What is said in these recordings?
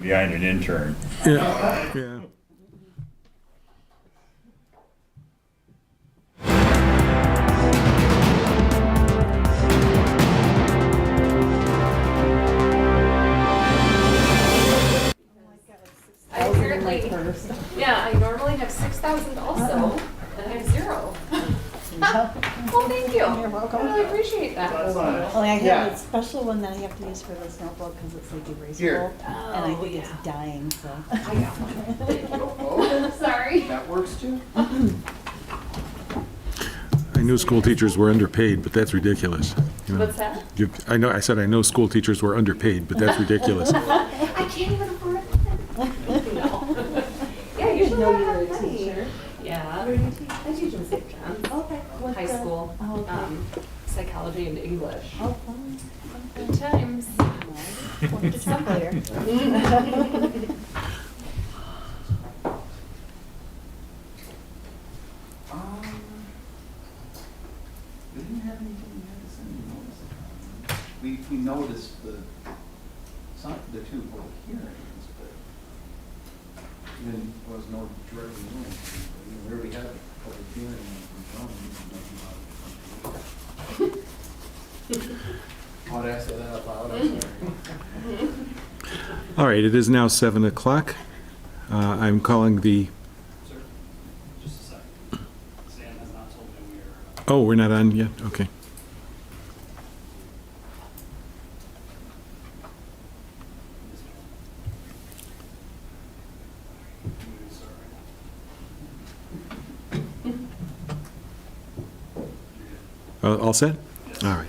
behind an intern. Yeah, yeah. I apparently, yeah, I normally have 6,000 also, and I have 0. Well, thank you. You're welcome. I really appreciate that. Only I have a special one that I have to use for this notebook because it's like erasable, and I think it's dying, so. I got one. Thank you. Sorry. That works too? I knew school teachers were underpaid, but that's ridiculous. You know, What's that? I said I know school teachers were underpaid, but that's ridiculous. I can't even afford it. No. Yeah, you should know have you're a that money. teacher. Yeah. Where do you teach? I teach in St. John's. Okay. What's High the- school. Oh, okay. Psychology and English. Oh, fun. Good times. We'll have to talk later. We didn't have anything we had to send you notice about. We noticed the two public hearings, but then there was no direct notice. We already had a public hearing from John. Oh, did I say that out loud? I'm sorry. All right, it is now 7 o'clock. I'm calling the, Sir, just a second. Stan has not told me we are. oh, we're not on yet? Okay. All set? All right.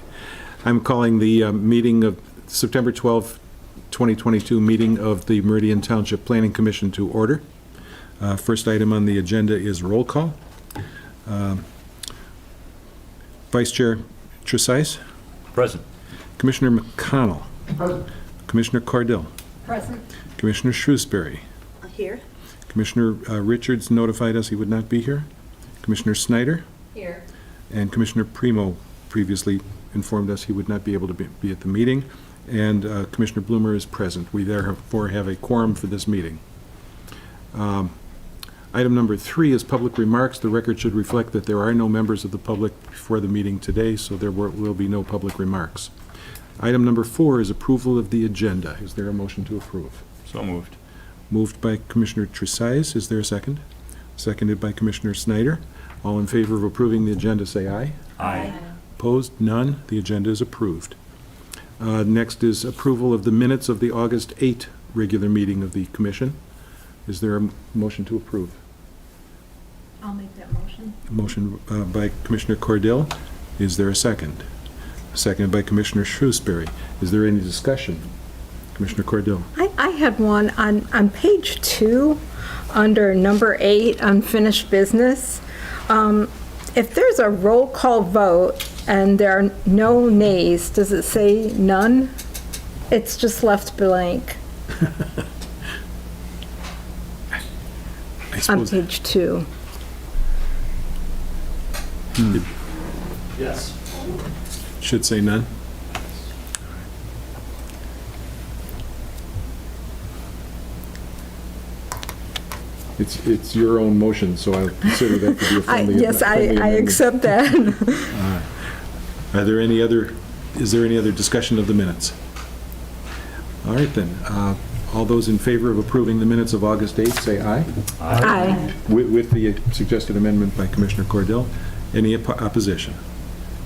I'm calling the meeting of September 12th, 2022 meeting of the Meridian Township Planning Commission to order. First item on the agenda is roll call. Vice Chair Tresice, Present. Commissioner McConnell, Present. Commissioner Cordell, Present. Commissioner Shrewsbury, Here. Commissioner Richards notified us he would not be here, Commissioner Snyder, Here. and Commissioner Primo previously informed us he would not be able to be at the meeting, and Commissioner Bloomer is present. We therefore have a quorum for this meeting. Item number 3 is public remarks. The record should reflect that there are no members of the public before the meeting today, so there will be no public remarks. Item number 4 is approval of the agenda. Is there a motion to approve? So moved. Moved by Commissioner Tresize. Is there a second? Seconded by Commissioner Snyder. All in favor of approving the agenda, say aye. Aye. Opposed? None. The agenda is approved. Next is approval of the minutes of the August 8 regular meeting of the commission. Is there a motion to approve? I'll make that motion. Motion by Commissioner Cordell. Is there a second? Seconded by Commissioner Shrewsbury. Is there any discussion? Commissioner Cordell. I had one on page 2, under number 8, unfinished business. If there's a roll call vote and there are no nays, does it say none? It's just left blank I on suppose page 2. Yes. should say none. It's your own motion, so I'll consider that to be a friendly Yes, I amendment. accept that. Is there any other discussion of the minutes? All right, then. All those in favor of approving the minutes of August 8th, say aye. Aye. With the suggested amendment by Commissioner Cordell. Any opposition?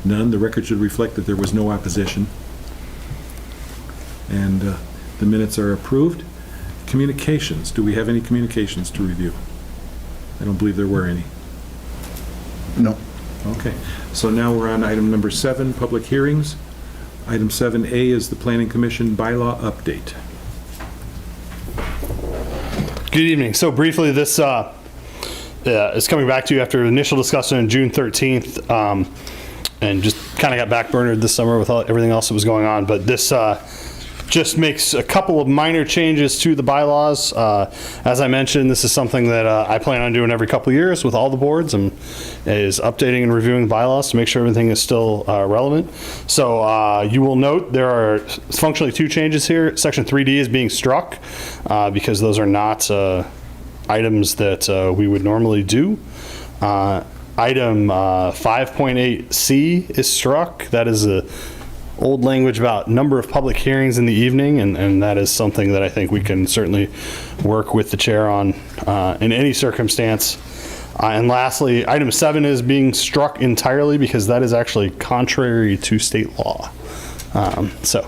None. The record should reflect that there was no opposition. And the minutes are approved. Communications. Do we have any communications to review? I don't believe there were any. No. Okay. So now we're on item number 7, public hearings. Item 7A is the Planning Commission bylaw update. Good evening. So briefly, this is coming back to you after initial discussion on June 13th, and just kind of got backburnered this summer with everything else that was going on. But this just makes a couple of minor changes to the bylaws. As I mentioned, this is something that I plan on doing every couple of years with all the boards, and is updating and reviewing the bylaws to make sure everything is still relevant. So you will note there are functionally 2 changes here. Section 3D is being struck because those are not items that we would normally do. Item 5.8C is struck. That is a old language about number of public hearings in the evening, and that is something that I think we can certainly work with the chair on in any circumstance. And lastly, item 7 is being struck entirely because that is actually contrary to state law. So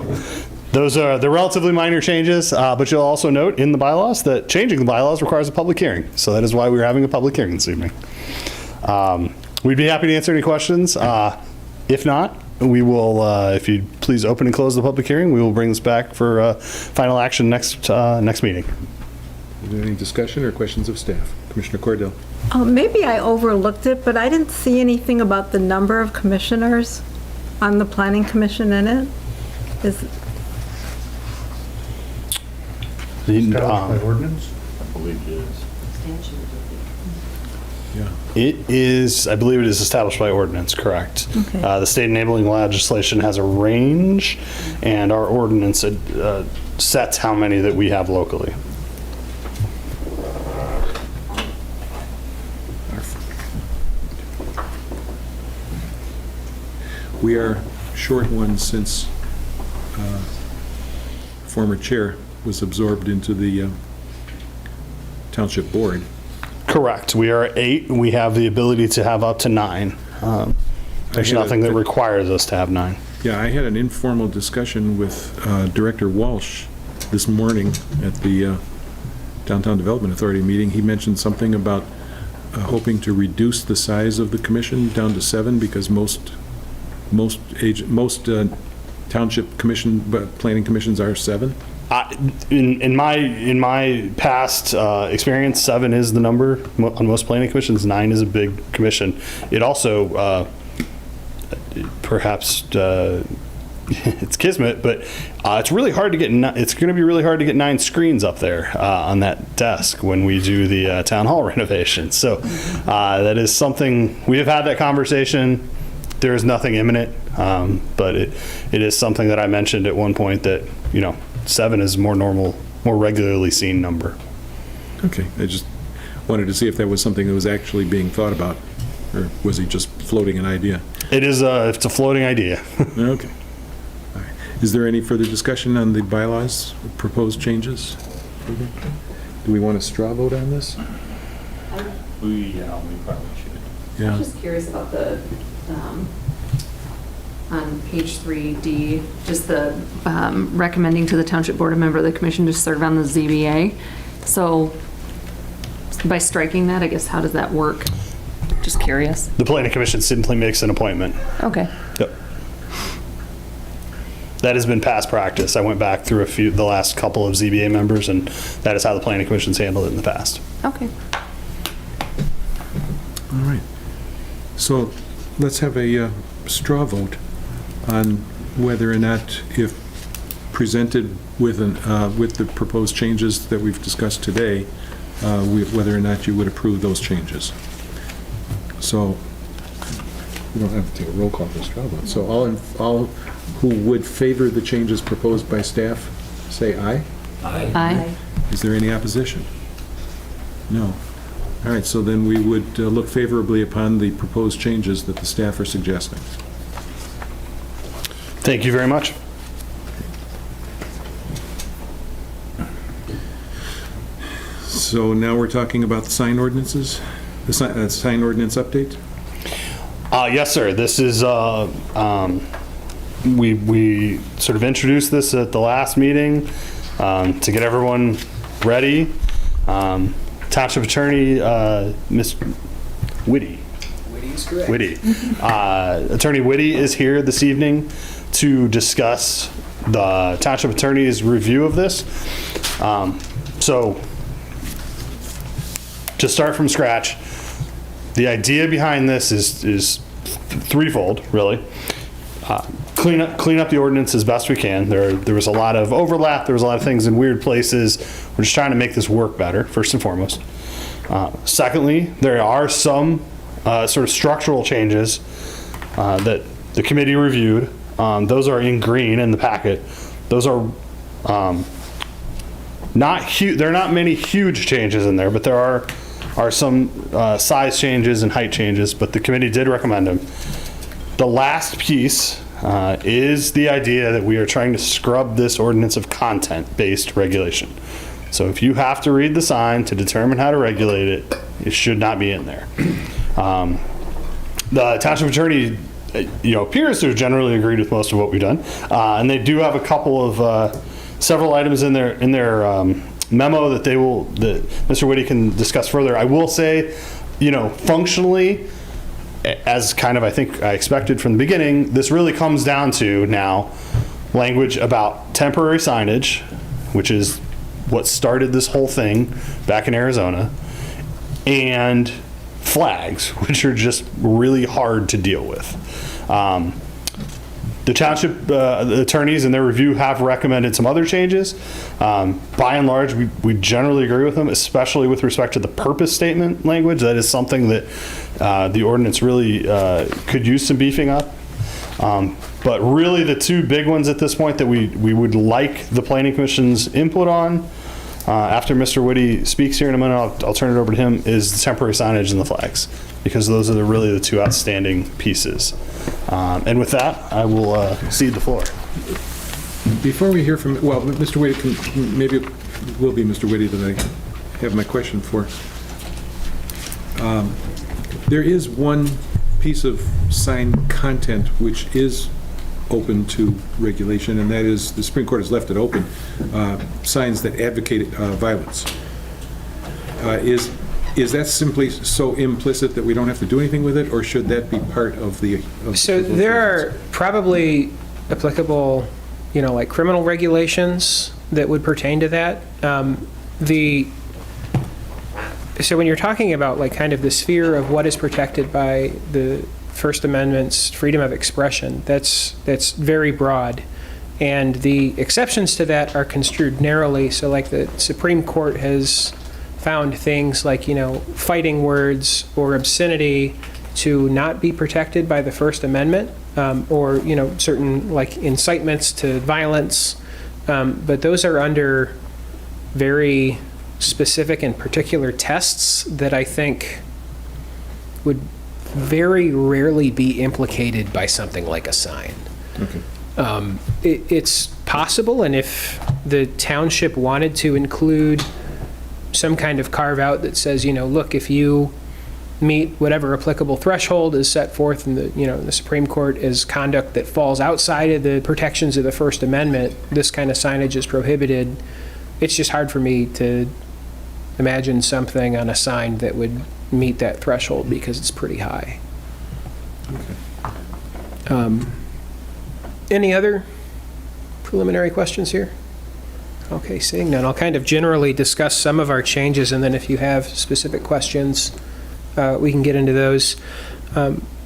those are the relatively minor changes, but you'll also note in the bylaws that changing the bylaws requires a public hearing. So that is why we're having a public hearing this evening. We'd be happy to answer any questions. If not, we will, if you please open and close the public hearing, we will bring this back for final action next meeting. Is there any discussion or questions of staff? Commissioner Cordell? Maybe I overlooked it, but I didn't see anything about the number of commissioners on the planning commission in it. Is, By ordinance? Yeah. It is, I believe it is established by ordinance, correct. Okay. The state enabling legislation has a range, and our ordinance sets how many that we have locally. We are short one since former chair was absorbed into the township board. Correct. We are 8, and we have the ability to have up to 9. There's nothing that requires us to have 9. Yeah, I had an informal discussion with Director Walsh this morning at the Downtown Development Authority meeting. He mentioned something about hoping to reduce the size of the commission down to 7 because most township planning commissions are 7. In my past experience, 7 is the number on most planning commissions. 9 is a big commission. It also perhaps it's kismet, but it's really hard to get. It's going to be really hard to get 9 screens up there on that desk when we do the town hall renovation. So that is something we have had that conversation. There is nothing imminent, but it is something that I mentioned at one point that 7 is more normal, more regularly seen number. Okay, I just wanted to see if that was something that was actually being thought about, or was he just floating an idea? It is. It's a floating idea. Okay. All right. Is there any further discussion on the bylaws, proposed changes? Do we want a straw vote on this? We probably should. Yeah. I'm just curious about the, on page 3D, just the recommending to the township board a member of the commission to serve on the ZBA. So by striking that, I guess, how does that work? Just curious. The planning commission simply makes an appointment. Okay. Yep. That has been past practice. I went back through the last couple of ZBA members, and that is how the planning commission's handled it in the past. Okay. All right. So let's have a straw vote on whether or not, if presented with the proposed changes that we've discussed today, whether or not you would approve those changes. So we don't have to take a roll call for a straw vote. So all who would favor the changes proposed by staff, say aye. Aye. Is there any opposition? No. All right, so then we would look favorably upon the proposed changes that the staff are suggesting. Thank you very much. So now we're talking about the sign ordinances, the sign ordinance update? Yes, sir. This is, we sort of introduced this at the last meeting to get everyone ready. Township Attorney, Ms. Whitty. Whitty is correct. Whitty. Attorney Whitty is here this evening to discuss the Township Attorney's review of this. So, to start from scratch, the idea behind this is threefold, really. clean up the ordinance as best we can. There was a lot of overlap. There was a lot of things in weird places. We're just trying to make this work better, first and foremost. Secondly, there are some sort of structural changes that the committee reviewed. Those are in green in the packet. Those are not huge. There are not many huge changes in there, but there are some size changes and height changes, but the committee did recommend them. The last piece is the idea that we are trying to scrub this ordinance of content-based regulation. So if you have to read the sign to determine how to regulate it, it should not be in there. The township attorney, appears to have generally agreed with most of what we've done, and they do have a couple of several items in their memo that Mr. Whitty can discuss further. I will say, functionally, as kind of I think I expected from the beginning, this really comes down to now language about temporary signage, which is what started this whole thing back in Arizona, and flags, which are just really hard to deal with. The township attorneys in their review have recommended some other changes. By and large, we generally agree with them, especially with respect to the purpose statement language. That is something that the ordinance really could use some beefing up. But really the two big ones at this point that we would like the Planning Commission's input on, after Mr. Whitty speaks here in a minute, I'll turn it over to him, is the temporary signage and the flags, because those are really the two outstanding pieces. And with that, I will cede the floor. Before we hear from, Mr. Whitty, maybe it will be Mr. Whitty that I have my question for. There is one piece of sign content which is open to regulation, and that is, the Supreme Court has left it open, signs that advocate violence. Is that simply so implicit that we don't have to do anything with it, or should that be part of the... So there are probably applicable, like criminal regulations that would pertain to that. So when you're talking about like kind of the sphere of what is protected by the First Amendment's freedom of expression, that's very broad. And the exceptions to that are construed narrowly. So like the Supreme Court has found things like, fighting words or obscenity to not be protected by the First Amendment, or, certain like incitements to violence. But those are under very specific and particular tests that I think would very rarely be implicated by something like a sign. Okay. It's possible, and if the township wanted to include some kind of carve out that says, look, if you meet whatever applicable threshold is set forth in the Supreme Court as conduct that falls outside of the protections of the First Amendment, this kind of signage is prohibited. It's just hard for me to imagine something on a sign that would meet that threshold because it's pretty high. Okay. Any other preliminary questions here? Okay, seeing none, I'll kind of generally discuss some of our changes, and then if you have specific questions, we can get into those.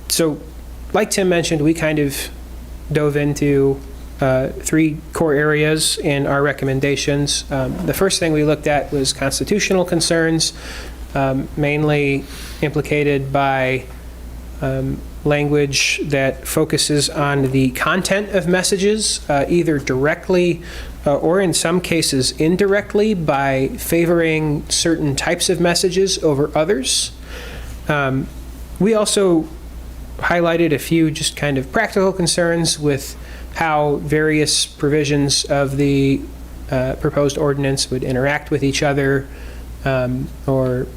So, like Tim mentioned, we kind of dove into 3 core areas in our recommendations. The first thing we looked at was constitutional concerns, mainly implicated by language that focuses on the content of messages, either directly or in some cases indirectly, by favoring certain types of messages over others. We also highlighted a few just kind of practical concerns with how various provisions of the proposed ordinance would interact with each other, or,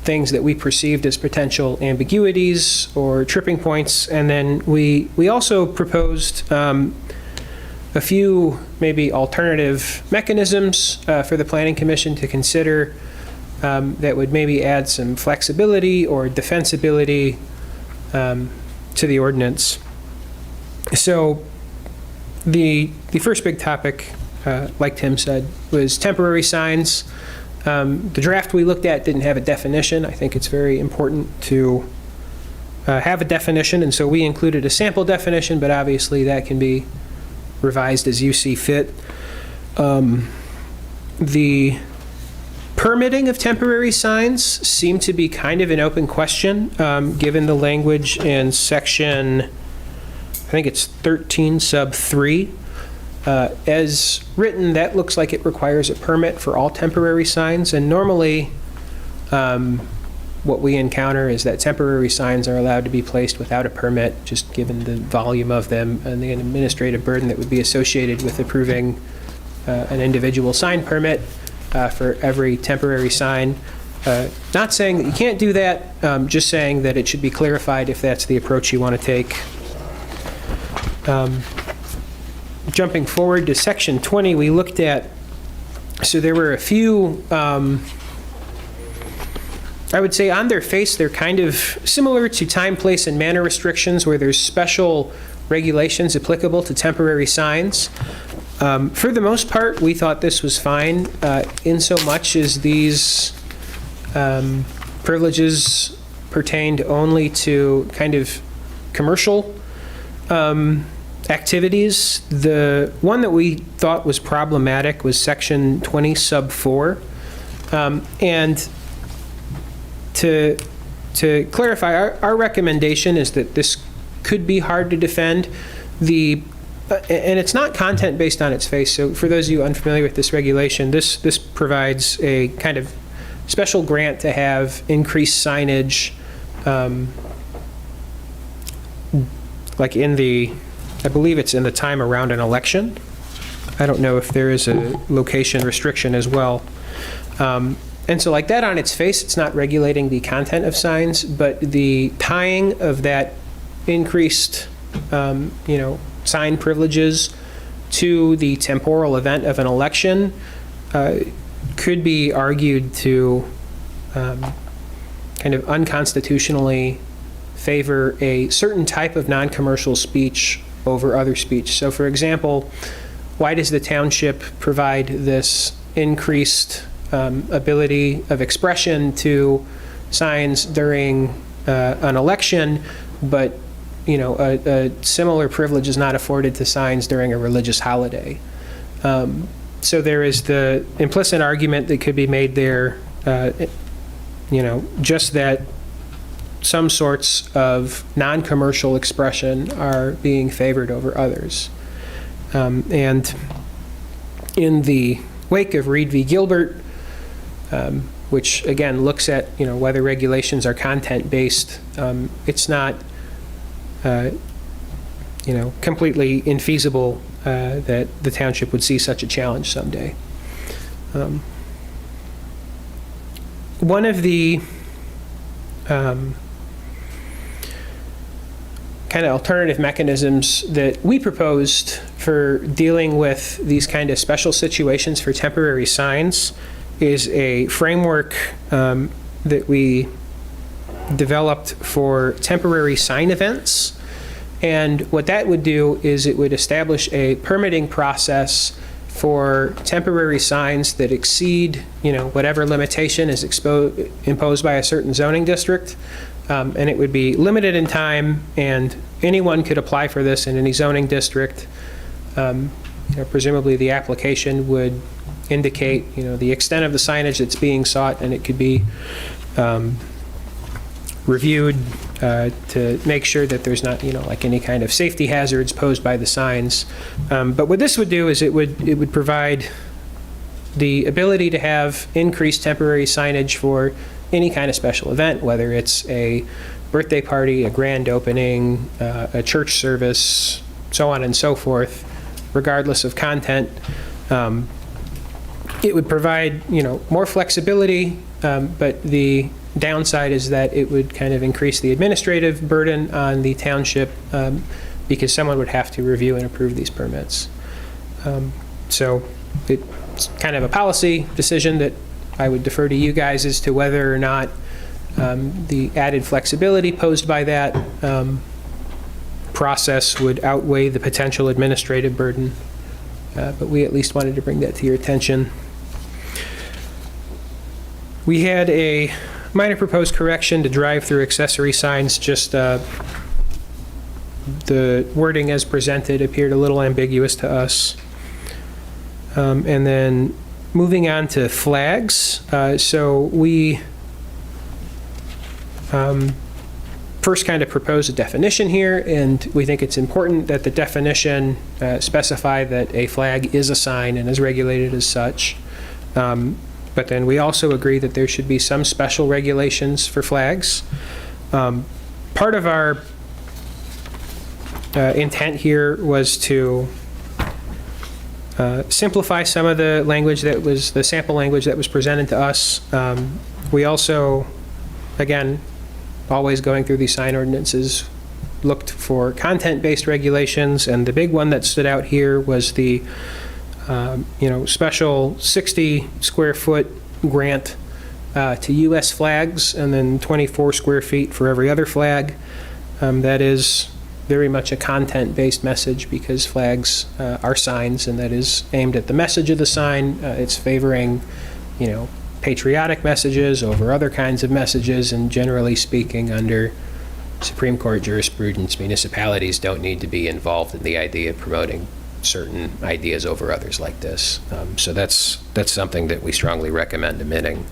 things that we perceived as potential ambiguities or tripping points. And then we also proposed a few maybe alternative mechanisms for the Planning Commission to consider that would maybe add some flexibility or defensibility to the ordinance. So the first big topic, like Tim said, was temporary signs. The draft we looked at didn't have a definition. I think it's very important to have a definition, and so we included a sample definition, but obviously that can be revised as you see fit. The permitting of temporary signs seem to be kind of an open question, given the language in section, I think it's 13 sub 3. As written, that looks like it requires a permit for all temporary signs, and normally what we encounter is that temporary signs are allowed to be placed without a permit, just given the volume of them and the administrative burden that would be associated with approving an individual sign permit for every temporary sign. Not saying that you can't do that, just saying that it should be clarified if that's the approach you want to take. Jumping forward to section 20, we looked at, so there were a few, I would say on their face, they're kind of similar to time, place, and manner restrictions, where there's special regulations applicable to temporary signs. For the most part, we thought this was fine, in so much as these privileges pertained only to kind of commercial activities. The one that we thought was problematic was section 20 sub 4. And to clarify, our recommendation is that this could be hard to defend. And it's not content based on its face. So for those of you unfamiliar with this regulation, this provides a kind of special grant to have increased signage, like in the, I believe it's in the time around an election. I don't know if there is a location restriction as well. And so like that on its face, it's not regulating the content of signs, but the tying of that increased, sign privileges to the temporal event of an election could be argued to kind of unconstitutionally favor a certain type of non-commercial speech over other speech. So for example, why does the township provide this increased ability of expression to signs during an election, but a similar privilege is not afforded to signs during a religious holiday? So there is the implicit argument that could be made there, just that some sorts of non-commercial expression are being favored over others. And in the wake of Reed v. Gilbert, which again looks at whether regulations are content-based, it's not completely infeasible that the township would see such a challenge someday. One of the kind of alternative mechanisms that we proposed for dealing with these kind of special situations for temporary signs is a framework that we developed for temporary sign events. And what that would do is it would establish a permitting process for temporary signs that exceed, whatever limitation is imposed by a certain zoning district. And it would be limited in time, and anyone could apply for this in any zoning district. Presumably the application would indicate, the extent of the signage that's being sought, and it could be reviewed to make sure that there's not, like any kind of safety hazards posed by the signs. But what this would do is it would provide the ability to have increased temporary signage for any kind of special event, whether it's a birthday party, a grand opening, a church service, so on and so forth, regardless of content. It would provide, more flexibility, but the downside is that it would kind of increase the administrative burden on the township because someone would have to review and approve these permits. So it's kind of a policy decision that I would defer to you guys as to whether or not the added flexibility posed by that process would outweigh the potential administrative burden. But we at least wanted to bring that to your attention. We had a minor proposed correction to drive-through accessory signs, just the wording as presented appeared a little ambiguous to us. And then moving on to flags. So we first kind of propose a definition here, and we think it's important that the definition specify that a flag is a sign and is regulated as such. But then we also agree that there should be some special regulations for flags. Part of our intent here was to simplify some of the language that was, the sample language that was presented to us. We also, again, always going through these sign ordinances, looked for content-based regulations, and the big one that stood out here was the special 60 square foot grant to U.S. flags, and then 24 square feet for every other flag. That is very much a content-based message, because flags are signs, and that is aimed at the message of the sign. It's favoring, patriotic messages over other kinds of messages, and generally speaking, under Supreme Court jurisprudence, municipalities don't need to be involved in the idea of promoting certain ideas over others like this. So that's something that we strongly recommend omitting.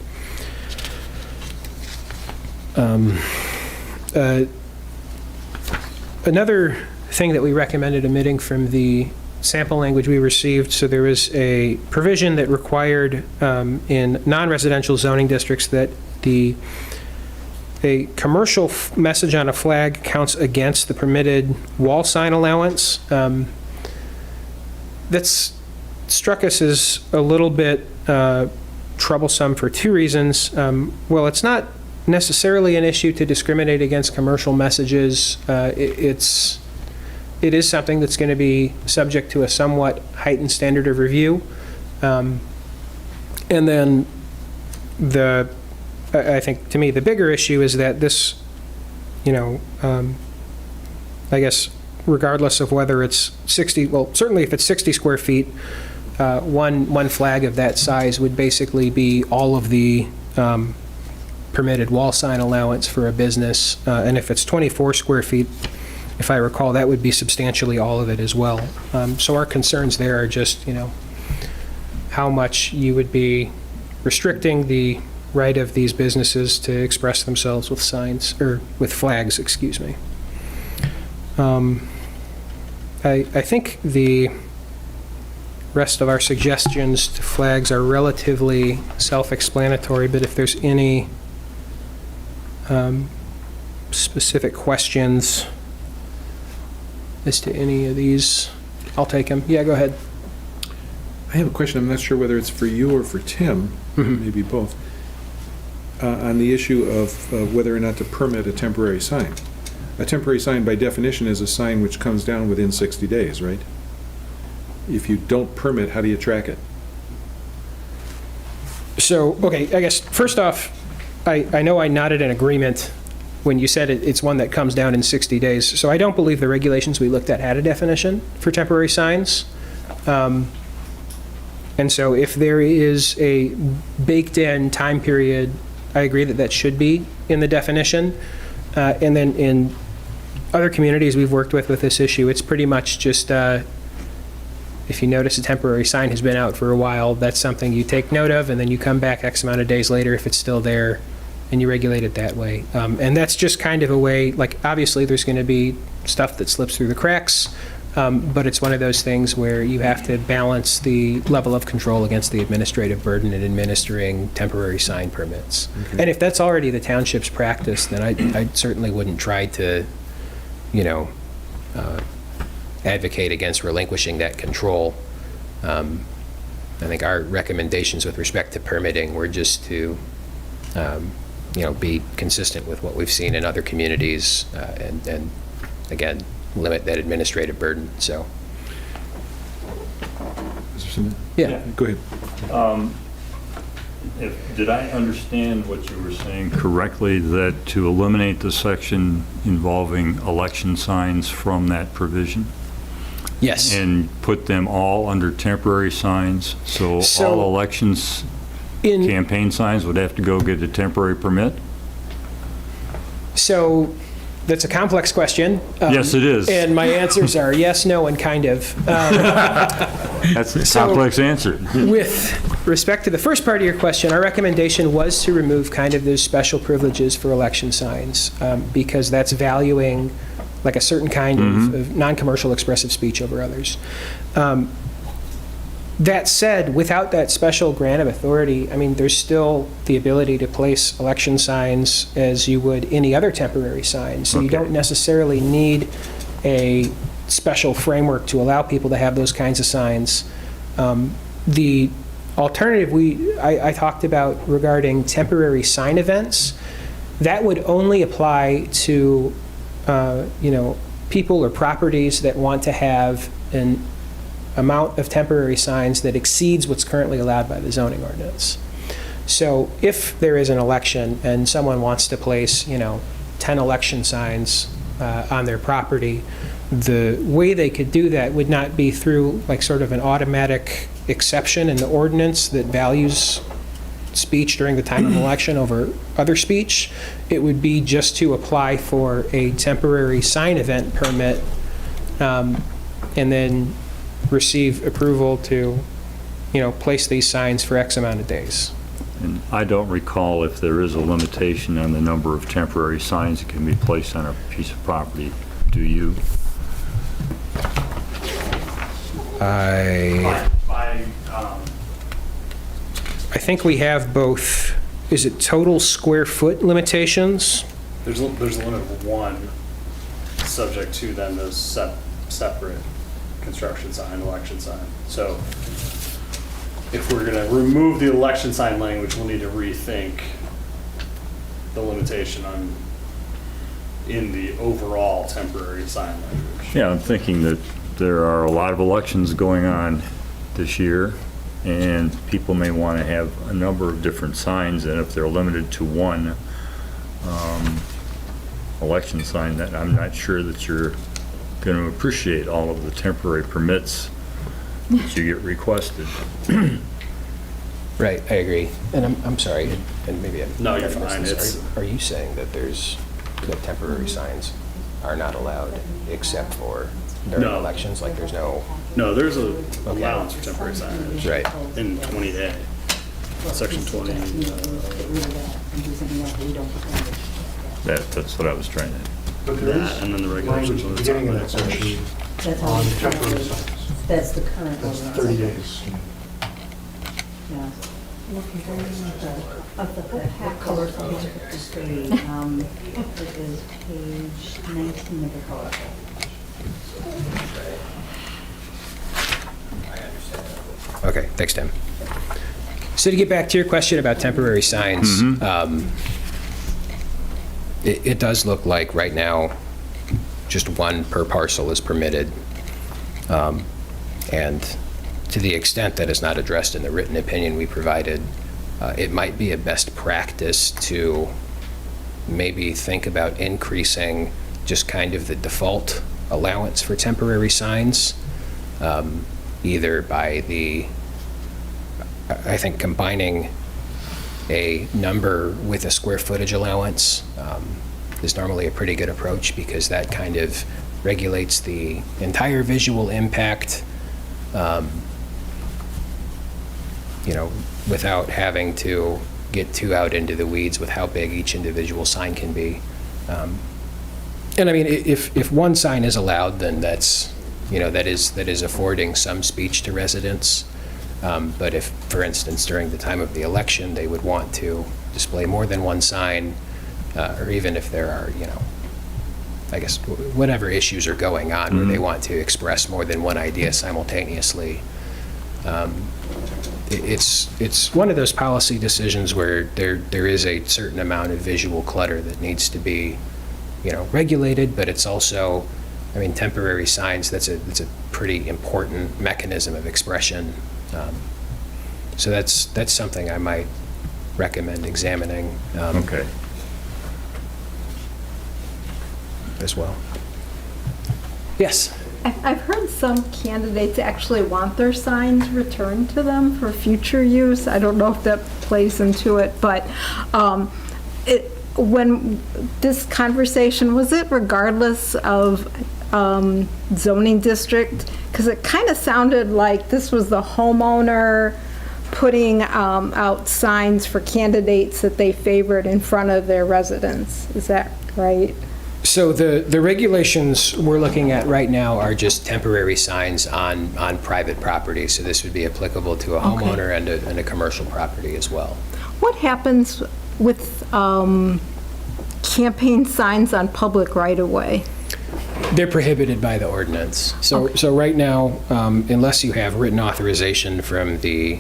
Another thing that we recommended omitting from the sample language we received, so there was a provision that required in non-residential zoning districts that a commercial message on a flag counts against the permitted wall sign allowance. That's struck us as a little bit troublesome for two reasons. Well, it's not necessarily an issue to discriminate against commercial messages. It is something that's going to be subject to a somewhat heightened standard of review. And then I think, to me, the bigger issue is that this, I guess, regardless of whether it's 60, well, certainly if it's 60 square feet, one flag of that size would basically be all of the permitted wall sign allowance for a business. And if it's 24 square feet, if I recall, that would be substantially all of it as well. So our concerns there are just, how much you would be restricting the right of these businesses to express themselves with signs, or with flags, excuse me. I think the rest of our suggestions to flags are relatively self-explanatory, but if there's any specific questions as to any of these, I'll take them. Yeah, go ahead. I have a question. I'm not sure whether it's for you or for Tim, maybe both, on the issue of whether or not to permit a temporary sign. A temporary sign, by definition, is a sign which comes down within 60 days, right? If you don't permit, how do you track it? So, okay, I guess, first off, I know I nodded in agreement when you said it's one that comes down in 60 days. So I don't believe the regulations we looked at had a definition for temporary signs. And so if there is a baked-in time period, I agree that that should be in the definition. And then in other communities we've worked with this issue, it's pretty much just, if you notice a temporary sign has been out for a while, that's something you take note of, and then you come back X amount of days later if it's still there, and you regulate it that way. And that's just kind of a way, like, obviously there's going to be stuff that slips through the cracks, but it's one of those things where you have to balance the level of control against the administrative burden in administering temporary sign permits. Okay. And if that's already the township's practice, then I certainly wouldn't try to, advocate against relinquishing that control. I think our recommendations with respect to permitting were just to, be consistent with what we've seen in other communities, and again, limit that administrative burden. So, yeah, go ahead. Did I understand what you were saying correctly, that to eliminate the section involving election signs from that provision? Yes. And put them all under temporary signs, so all elections, campaign signs would have to go get a temporary permit? So that's a complex question. Yes, it is. And my answers are yes, no, and kind of. That's a complex answer. With respect to the first part of your question, our recommendation was to remove kind of those special privileges for election signs, because that's valuing like a certain kind of non-commercial expressive speech over others. That said, without that special grant of authority, I mean, there's still the ability to place election signs as you would any other temporary sign. So you Okay. don't necessarily need a special framework to allow people to have those kinds of signs. The alternative I talked about regarding temporary sign events, that would only apply to, people or properties that want to have an amount of temporary signs that exceeds what's currently allowed by the zoning ordinance. So if there is an election and someone wants to place, 10 election signs on their property, the way they could do that would not be through like sort of an automatic exception in the ordinance that values speech during the time of election over other speech. It would be just to apply for a temporary sign event permit, and then receive approval to, place these signs for X amount of days. And I don't recall if there is a limitation on the number of temporary signs that can be placed on a piece of property. Do you? I think we have both, is it total square foot limitations? There's a limit of one, subject to then those separate construction sign, election sign. So if we're going to remove the election sign language, we'll need to rethink the limitation in the overall temporary sign language. Yeah, I'm thinking that there are a lot of elections going on this year, and people may want to have a number of different signs, and if they're limited to one election sign, that I'm not sure that you're going to appreciate all of the temporary permits that you get requested. Right, I agree. And I'm sorry, and maybe I'm... No, you're fine. Are you saying that that temporary signs are not allowed except for during No. elections? Like there's no... No, there's a allowance for temporary signage. Right. In 20A, section 20. That's what I was trying to... But there is That, and then the language regulations. at the beginning of that section That's on all. temporary signs. That's the current That's ordinance. 30 days. Yeah. Of the color page 53, it is page 19 of the color. Okay, thanks, Tim. So to get back to your question about temporary signs, it does look like right now just one per parcel is permitted. And to the extent that is not addressed in the written opinion we provided, it might be a best practice to maybe think about increasing just kind of the default allowance for temporary signs, either by I think combining a number with a square footage allowance is normally a pretty good approach, because that kind of regulates the entire visual impact, without having to get too out into the weeds with how big each individual sign can be. And I mean, if one sign is allowed, then that's, that is affording some speech to residents. But if, for instance, during the time of the election, they would want to display more than one sign, or even if there are, I guess, whatever issues are going on where they want to express more than one idea simultaneously, it's one of those policy decisions where there is a certain amount of visual clutter that needs to be, regulated, but it's also, I mean, temporary signs, that's a pretty important mechanism of expression. So that's something I might recommend examining. Okay. As well. Yes. I've heard some candidates actually want their signs returned to them for future use. I don't know if that plays into it, but when this conversation, was it regardless of zoning district? Because it kind of sounded like this was the homeowner putting out signs for candidates that they favored in front of their residence. Is that right? So the regulations we're looking at right now are just temporary signs on private property. So this would be applicable to a homeowner and a commercial property as well. What happens with campaign signs on public right-of-way? They're prohibited by the ordinance. So right now, unless you have written authorization from the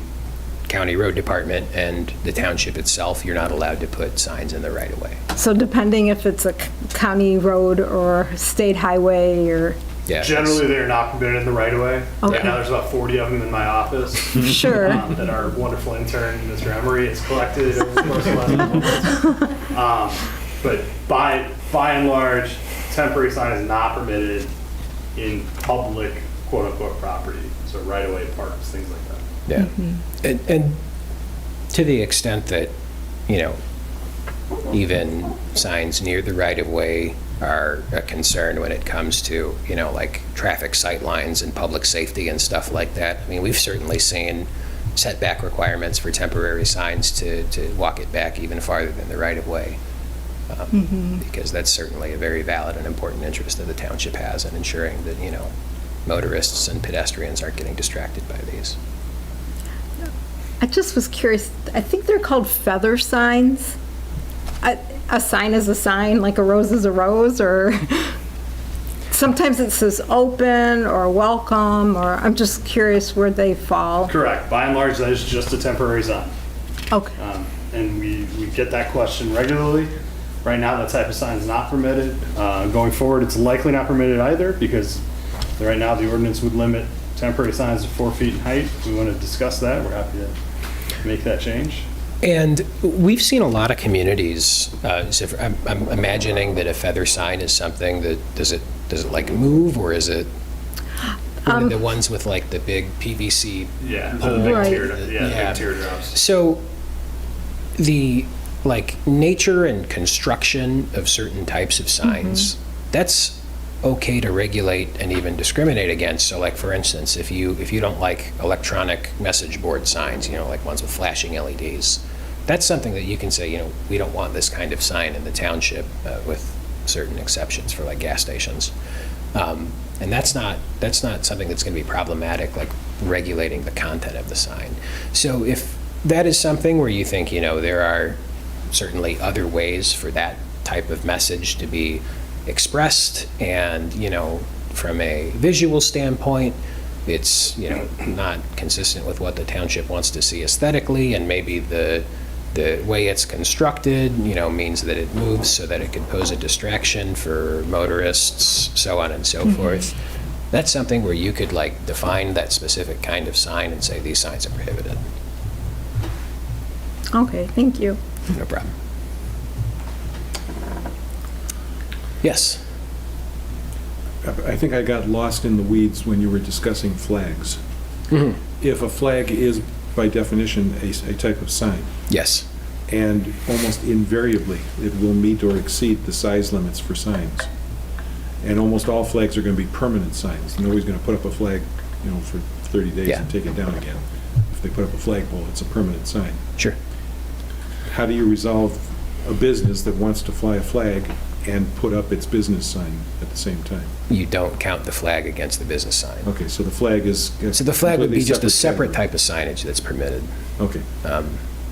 county road department and the township itself, you're not allowed to put signs in the right-of-way. So depending if it's a county road or state highway or... Yeah. Generally, they're not permitted in the right of way. Okay. Right now, there's about 40 of them in my office. Sure. That our wonderful intern, Mr. Emery, has collected over the course of the last month. But by and large, temporary sign is not permitted in public, quote-unquote, property. So right-of-way parks, things like that. Yeah. And to the extent that, even signs near the right-of-way are a concern when it comes to, like traffic sight lines and public safety and stuff like that. I mean, we've certainly seen setback requirements for temporary signs to walk it back even farther than the right-of-way. Because that's certainly a very valid and important interest that the township has in ensuring that, motorists and pedestrians aren't getting distracted by these. I just was curious, I think they're called feather signs. A sign is a sign, like a rose is a rose, or sometimes it says open or welcome, or I'm just curious where they fall. Correct. By and large, that is just a temporary sign. Okay. And we get that question regularly. Right now, that type of sign is not permitted. Going forward, it's likely not permitted either, because right now the ordinance would limit temporary signs to 4 feet in height. If we want to discuss that, we're happy to make that change. And we've seen a lot of communities, I'm imagining that a feather sign is something that, does it like move, or is it one of the ones with like the big PVC? Yeah, pole? the big Right. big teardrops. So the nature and construction of certain types of signs, that's okay to regulate and even discriminate against. So like, for instance, if you don't like electronic message board signs, like ones with flashing LEDs, that's something that you can say, we don't want this kind of sign in the township, with certain exceptions for like gas stations. And that's not something that's going to be problematic, like regulating the content of the sign. So if that is something where you think, there are certainly other ways for that type of message to be expressed, and from a visual standpoint, it's not consistent with what the township wants to see aesthetically, and maybe the way it's constructed means that it moves so that it could pose a distraction for motorists, so on and so forth. That's something where you could define that specific kind of sign and say these signs are prohibited. Okay, thank you. No problem. Yes. I think I got lost in the weeds when you were discussing flags. If a flag is, by definition, a type of sign, Yes. and almost invariably, it will meet or exceed the size limits for signs. And almost all flags are going to be permanent signs. Nobody's going to put up a flag, for 30 days Yeah. and take it down again. If they put up a flagpole, it's a permanent sign. Sure. How do you resolve a business that wants to fly a flag and put up its business sign at the same time? You don't count the flag against the business sign. Okay, so the flag is... So the flag would be completely just a separate category. type of signage that's permitted. Okay.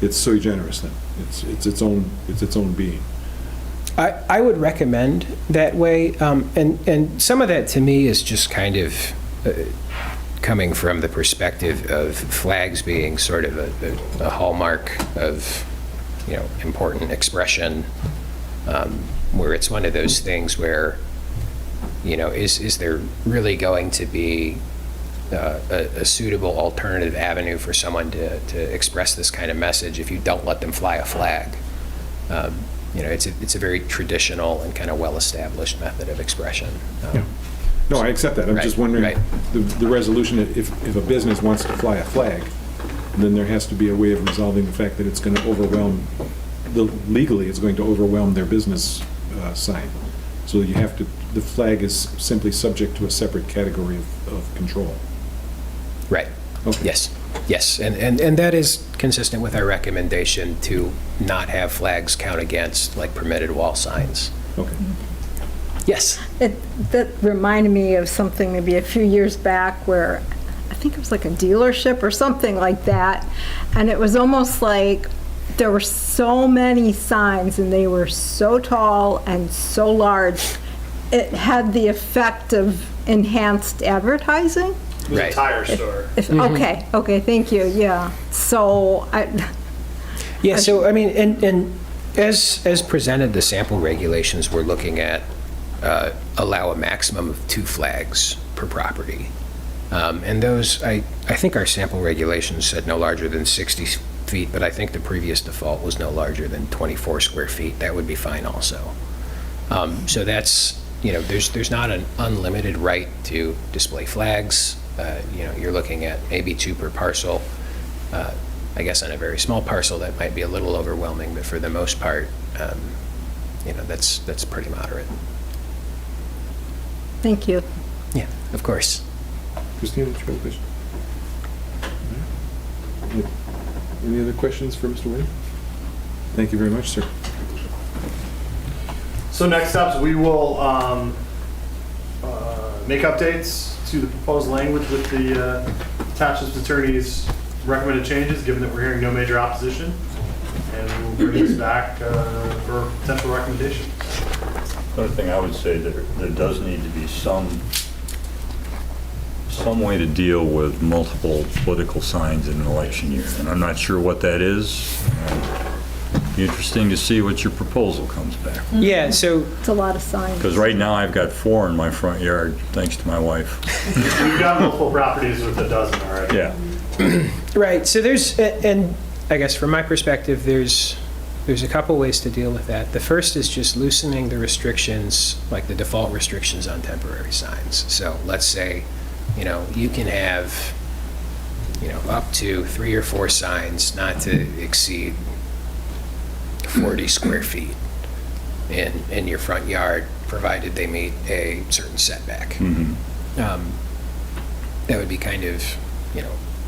It's sui generis then. It's its own being. I would recommend that way, and some of that to me is just kind of coming from the perspective of flags being sort of a hallmark of, important expression, where it's one of those things where, is there really going to be a suitable alternative avenue for someone to express this kind of message if you don't let them fly a flag? It's a very traditional and kind of well-established method of expression. Yeah. No, I accept that. I'm Right, just wondering, right. the resolution, if a business wants to fly a flag, then there has to be a way of resolving the fact that it's going to overwhelm legally, it's going to overwhelm their business sign. So you have to, the flag is simply subject to a separate category of control. Right. Okay. Yes, and that is consistent with our recommendation to not have flags count against, like, permitted wall signs. Okay. Yes. That reminded me of something maybe a few years back where I think it was like a dealership or something like that. And it was almost like there were so many signs and they were so tall and so large. It had the effect of enhanced advertising. It was a tire store. Okay, thank you, yeah. So Yeah, so, I mean, and as presented, the sample regulations we're looking at allow a maximum of 2 flags per property. And those, I think our sample regulations said no larger than 60 feet, but I think the previous default was no larger than 24 square feet. That would be fine also. So that's, there's not an unlimited right to display flags. You're looking at maybe 2 per parcel. I guess on a very small parcel, that might be a little overwhelming, but for the most part, that's pretty moderate. thank you. Yeah, of course. Christina, did you have a question? Any other questions for Mr. Wayne? Thank you very much, sir. So next steps, we will make updates to the proposed language with the township's attorney's recommended changes, given that we're hearing no major opposition, and we'll bring this back for potential recommendation. The other thing I would say, there does need to be some way to deal with multiple political signs in an election year, and I'm not sure what that is. Be interesting to see what your proposal comes back. Yeah, so It's a lot of signs. Because right now, I've got 4 in my front yard, thanks to my wife. We've got multiple properties with a dozen already. Yeah. right, so there's, and I guess from my perspective, there's a couple ways to deal with that. The first is just loosening the restrictions, like the default restrictions on temporary signs. So let's say, you can have, up to 3 or 4 signs not to exceed 40 square feet in your front yard, provided they meet a certain setback. Mhm. That would be kind of,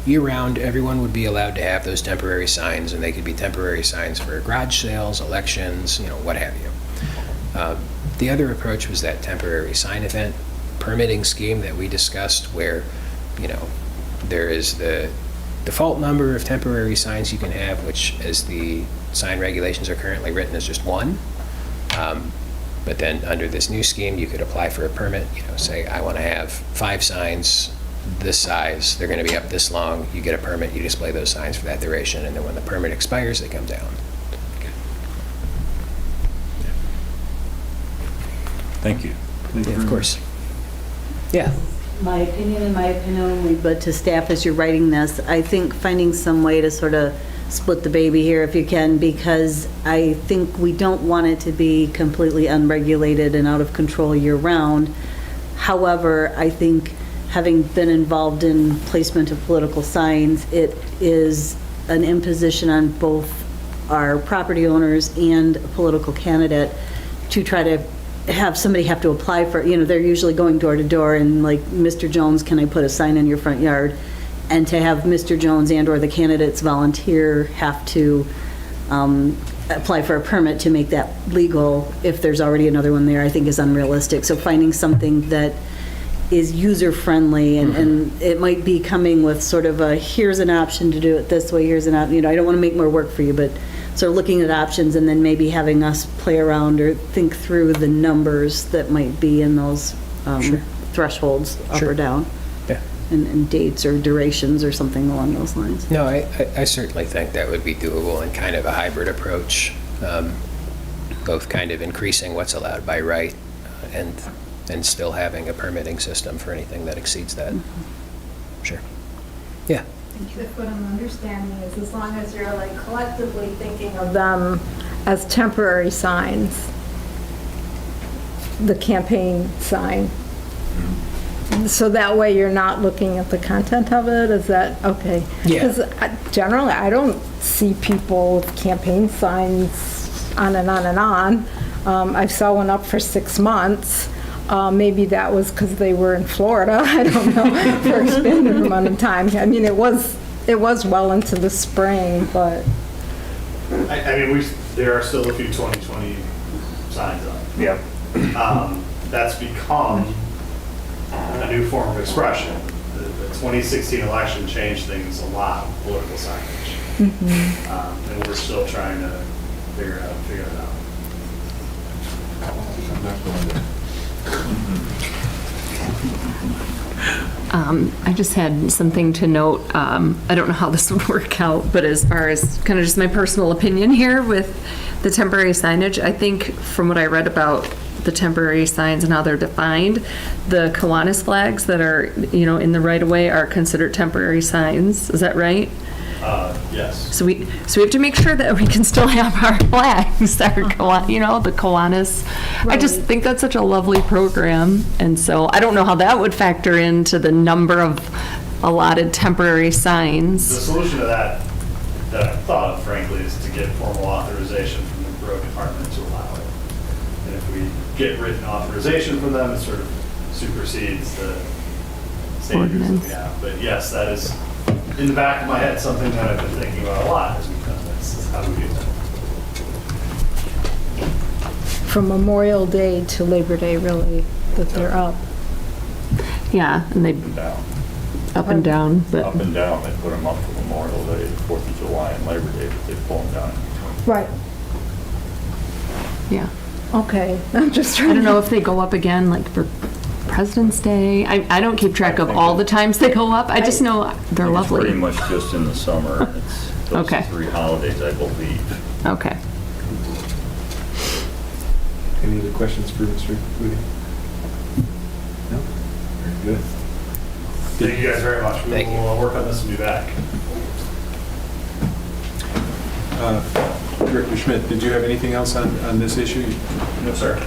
year-round, everyone would be allowed to have those temporary signs, and they could be temporary signs for garage sales, elections, what have you. The other approach was that temporary sign event permitting scheme that we discussed, where, there is the default number of temporary signs you can have, which, as the sign regulations are currently written, is just 1. But then under this new scheme, you could apply for a permit, say, I want to have 5 signs this size, they're going to be up this long, you get a permit, you display those signs for that duration, and then when the permit expires, they come down. Thank you. Thank you Yeah, very of course. Yeah. My opinion only, but to staff as you're writing this, I think finding some way to sort of split the baby here if you can, because I think we don't want it to be completely unregulated and out of control year-round. However, I think having been involved in placement of political signs, it is an imposition on both our property owners and a political candidate to try to have somebody have to apply for, they're usually going door to door and like, Mr. Jones, can I put a sign in your front yard? And to have Mr. Jones and or the candidates volunteer have to apply for a permit to make that legal if there's already another one there, I think is unrealistic. So finding something that is user-friendly, and it might be coming with sort of a, here's an option to do it this way, here's an option, I don't want to make more work for you, but sort of looking at options and then maybe having us play around or think through the numbers that might be in those thresholds up or down. Yeah. And dates or durations or something along those lines. No, I certainly think that would be doable in kind of a hybrid approach, both kind of increasing what's allowed by right and still having a permitting system for anything that exceeds that. Sure. Yeah. If what I'm understanding is as long as you're like collectively thinking of them as temporary signs, the campaign sign, So that way you're not looking at the content of it, is that, okay? Yeah. Because generally, I don't see people with campaign signs on and on and on. I saw one up for 6 months. Maybe that was because they were in Florida, I don't know, for an extended amount of time. I mean, it was well into the spring, but, I mean, there are still a few 2020 signs up. Yep. That's become a new form of expression. The 2016 election changed things a lot with political signage. And we're still trying to figure it out. I'm not going to. I just had something to note. I don't know how this would work out, but as far as kind of just my personal opinion here with the temporary signage, I think from what I read about the temporary signs and how they're defined, the Kiwanis flags that are, in the right of way are considered temporary signs. Is that right? Yes. So we have to make sure that we can still have our flags, the Kiwanis. I just think that's such a lovely program, and so I don't know how that would factor into the number of allotted temporary The signs. solution to that I thought of, frankly, is to get formal authorization from the borough department to allow it. And if we get written authorization from them, it sort of supersedes the standards that we Ordinance. have. But yes, that is, in the back of my head, something that I've been thinking about a lot as we've done this, is how do we do that? from Memorial Day to Labor Day, really, that they're up. Yeah, and they Down. up and down, Up but and down, they put them up for Memorial Day, 4th of July, and Labor Day, but they pull them down. Right. yeah. Okay, I'm just trying I to. don't know if they go up again, like for President's Day. I don't keep track of all the times they go up. I just know they're It's pretty lovely. much just in the summer. It's those Okay. 3 holidays, I believe. Okay. Any other questions for Mr. Moody? No? Very good. Thank you guys very much. Thank you. We'll work on this and be back. Director Schmidt, did you have anything else on this issue? No, sir.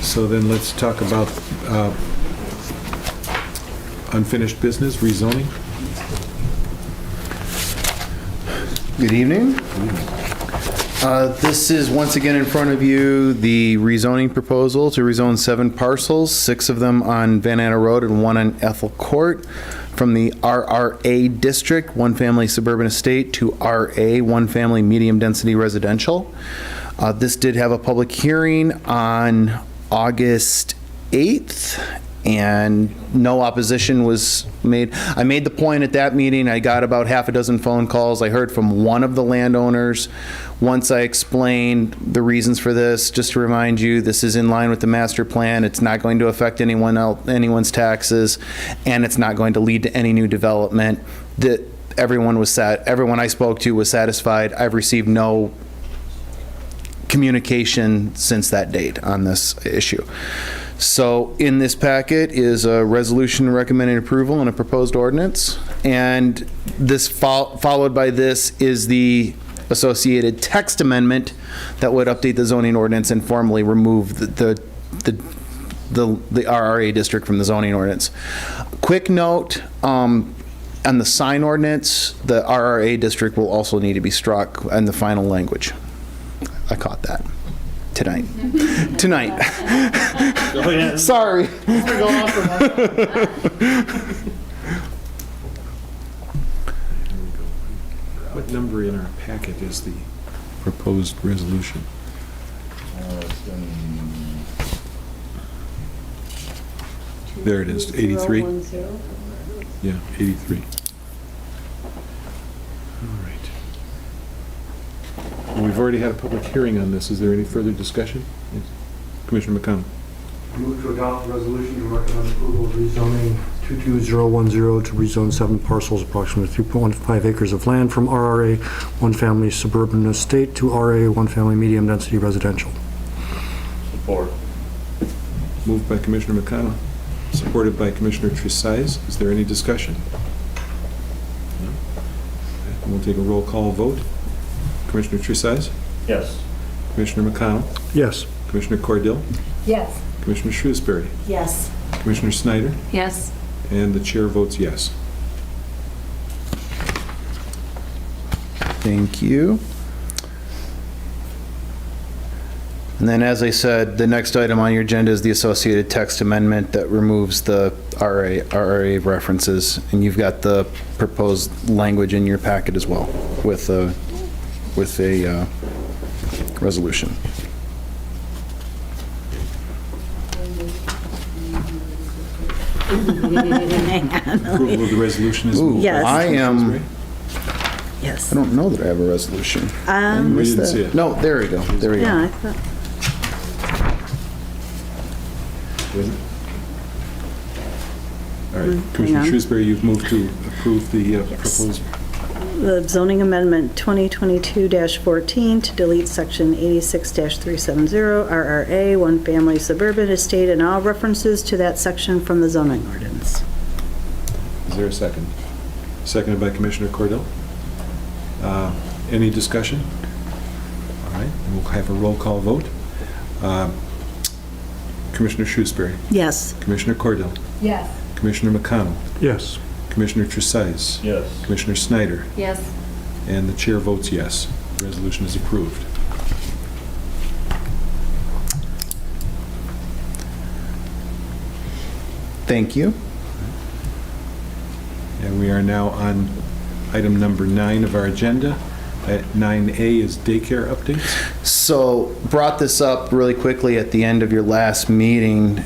So then let's talk about unfinished business, rezoning. Good evening. This is once again in front of you, the rezoning proposal to rezone 7 parcels, 6 of them on Van Anna Road and 1 on Ethel Court, from the RRA district, 1-family suburban estate, to RA, 1-family medium-density residential. This did have a public hearing on August 8th, and no opposition was made. I made the point at that meeting, I got about half a dozen phone calls. I heard from one of the landowners. Once I explained the reasons for this, just to remind you, this is in line with the master plan. It's not going to affect anyone's taxes, and it's not going to lead to any new development. That everyone I spoke to was satisfied. I've received no communication since that date on this issue. So in this packet is a resolution recommending approval and a proposed ordinance, and this followed by this is the associated text amendment that would update the zoning ordinance and formally remove the RRA district from the zoning ordinance. Quick note, on the sign ordinance, the RRA district will also need to be struck in the final language. I caught that tonight. Oh, yeah. Sorry. We're going on for What number in our packet is the proposed resolution? There it is, 83? 2010. Yeah, 83. All right. Well, we've already had a public hearing on this. Is there any further discussion? Yes. Commissioner McConnell. Move to adopt the resolution to recommend approval of rezoning 22010 to rezone 7 parcels, approximately 3.15 acres of land from RRA 1-family suburban estate to RA 1-family medium-density residential. Support. Moved by Commissioner McConnell, supported by Commissioner Tresize. Is there any discussion? No? Okay, We'll take a roll call vote. Commissioner Tresize? Yes. Commissioner McConnell? Yes. Commissioner Cordill? Yes. Commissioner Shrewsbury? Yes. Commissioner Snyder? Yes. And the chair votes yes. Thank you. And then, as I said, the next item on your agenda is the associated text amendment that removes the RA references, and you've got the proposed language in your packet as well with a resolution. Approval of the resolution is moved. Yes. I am, Yes. I don't know that I have a resolution. We didn't see it. No, there we go. There we Yeah, I go. thought, All right, Commissioner on. Shrewsbury, you've moved to approve the proposed. the zoning amendment 2022-14 to delete section 86-370 RRA, one family suburban estate, and all references to that section from the zoning ordinance. Is there a second? Seconded by Commissioner Cordell. Any discussion? All right, we'll have a roll call vote. Commissioner Shrewsbury, Yes. Commissioner Cordell, Yes. Commissioner McConnell, Yes. Commissioner Trusais, Yes. Commissioner Snyder, Yes. and the chair votes yes. The resolution is approved. Thank you. And we are now on item number 9 of our agenda. 9A is daycare updates. So, brought this up really quickly at the end of your last meeting.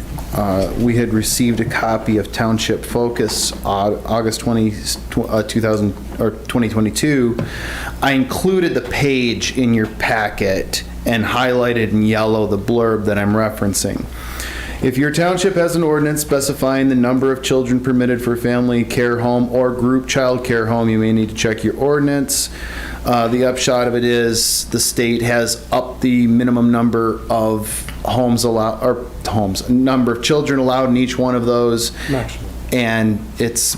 We had received a copy of Township Focus, August 2022. I included the page in your packet and highlighted in yellow the blurb that I'm referencing. If your township has an ordinance specifying the number of children permitted for family care home or group child care home, you may need to check your ordinance. The upshot of it is the state has upped the minimum number of homes allowed, or number of children allowed in each one of those. And it's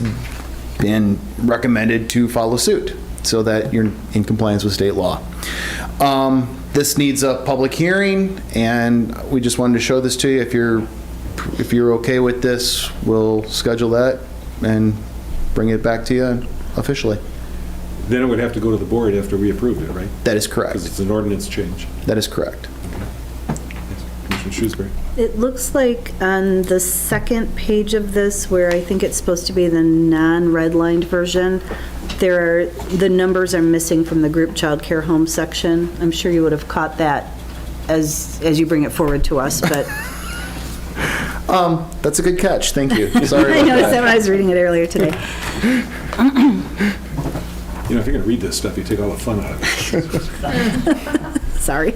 been recommended to follow suit so that you're in compliance with state law. This needs a public hearing, and we just wanted to show this to you. If you're okay with this, we'll schedule that and bring it back to you officially. Then it would have to go to the board after we approved it, right? That is correct. Because it's an ordinance change. That is correct. Commissioner Shrewsbury. It looks like on the second page of this, where I think it's supposed to be the non-redlined version, the numbers are missing from the group child care home section. I'm sure you would have caught that as you bring it forward to us, but. That's a good catch. Thank you. Sorry I about noticed that that. when I was reading it earlier today. You know, if you're going to read this stuff, you take all the fun out of it. Sorry.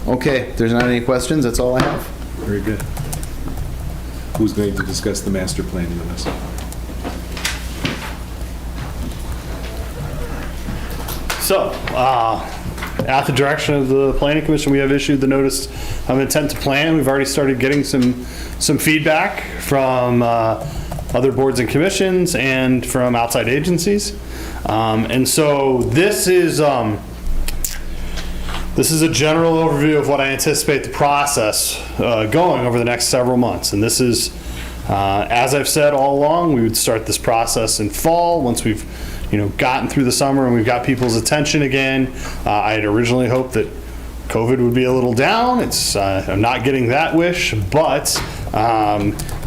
Okay, if there's not any questions, that's all I have. Very good. Who's going to discuss the master plan with us? So, at the direction of the Planning Commission, we have issued the notice of intent to plan. We've already started getting some feedback from other boards and commissions and from outside agencies. And so this is a general overview of what I anticipate the process going over the next several months. And this is, as I've said all along, we would start this process in fall once we've gotten through the summer and we've got people's attention again. I had originally hoped that COVID would be a little down. I'm not getting that wish, but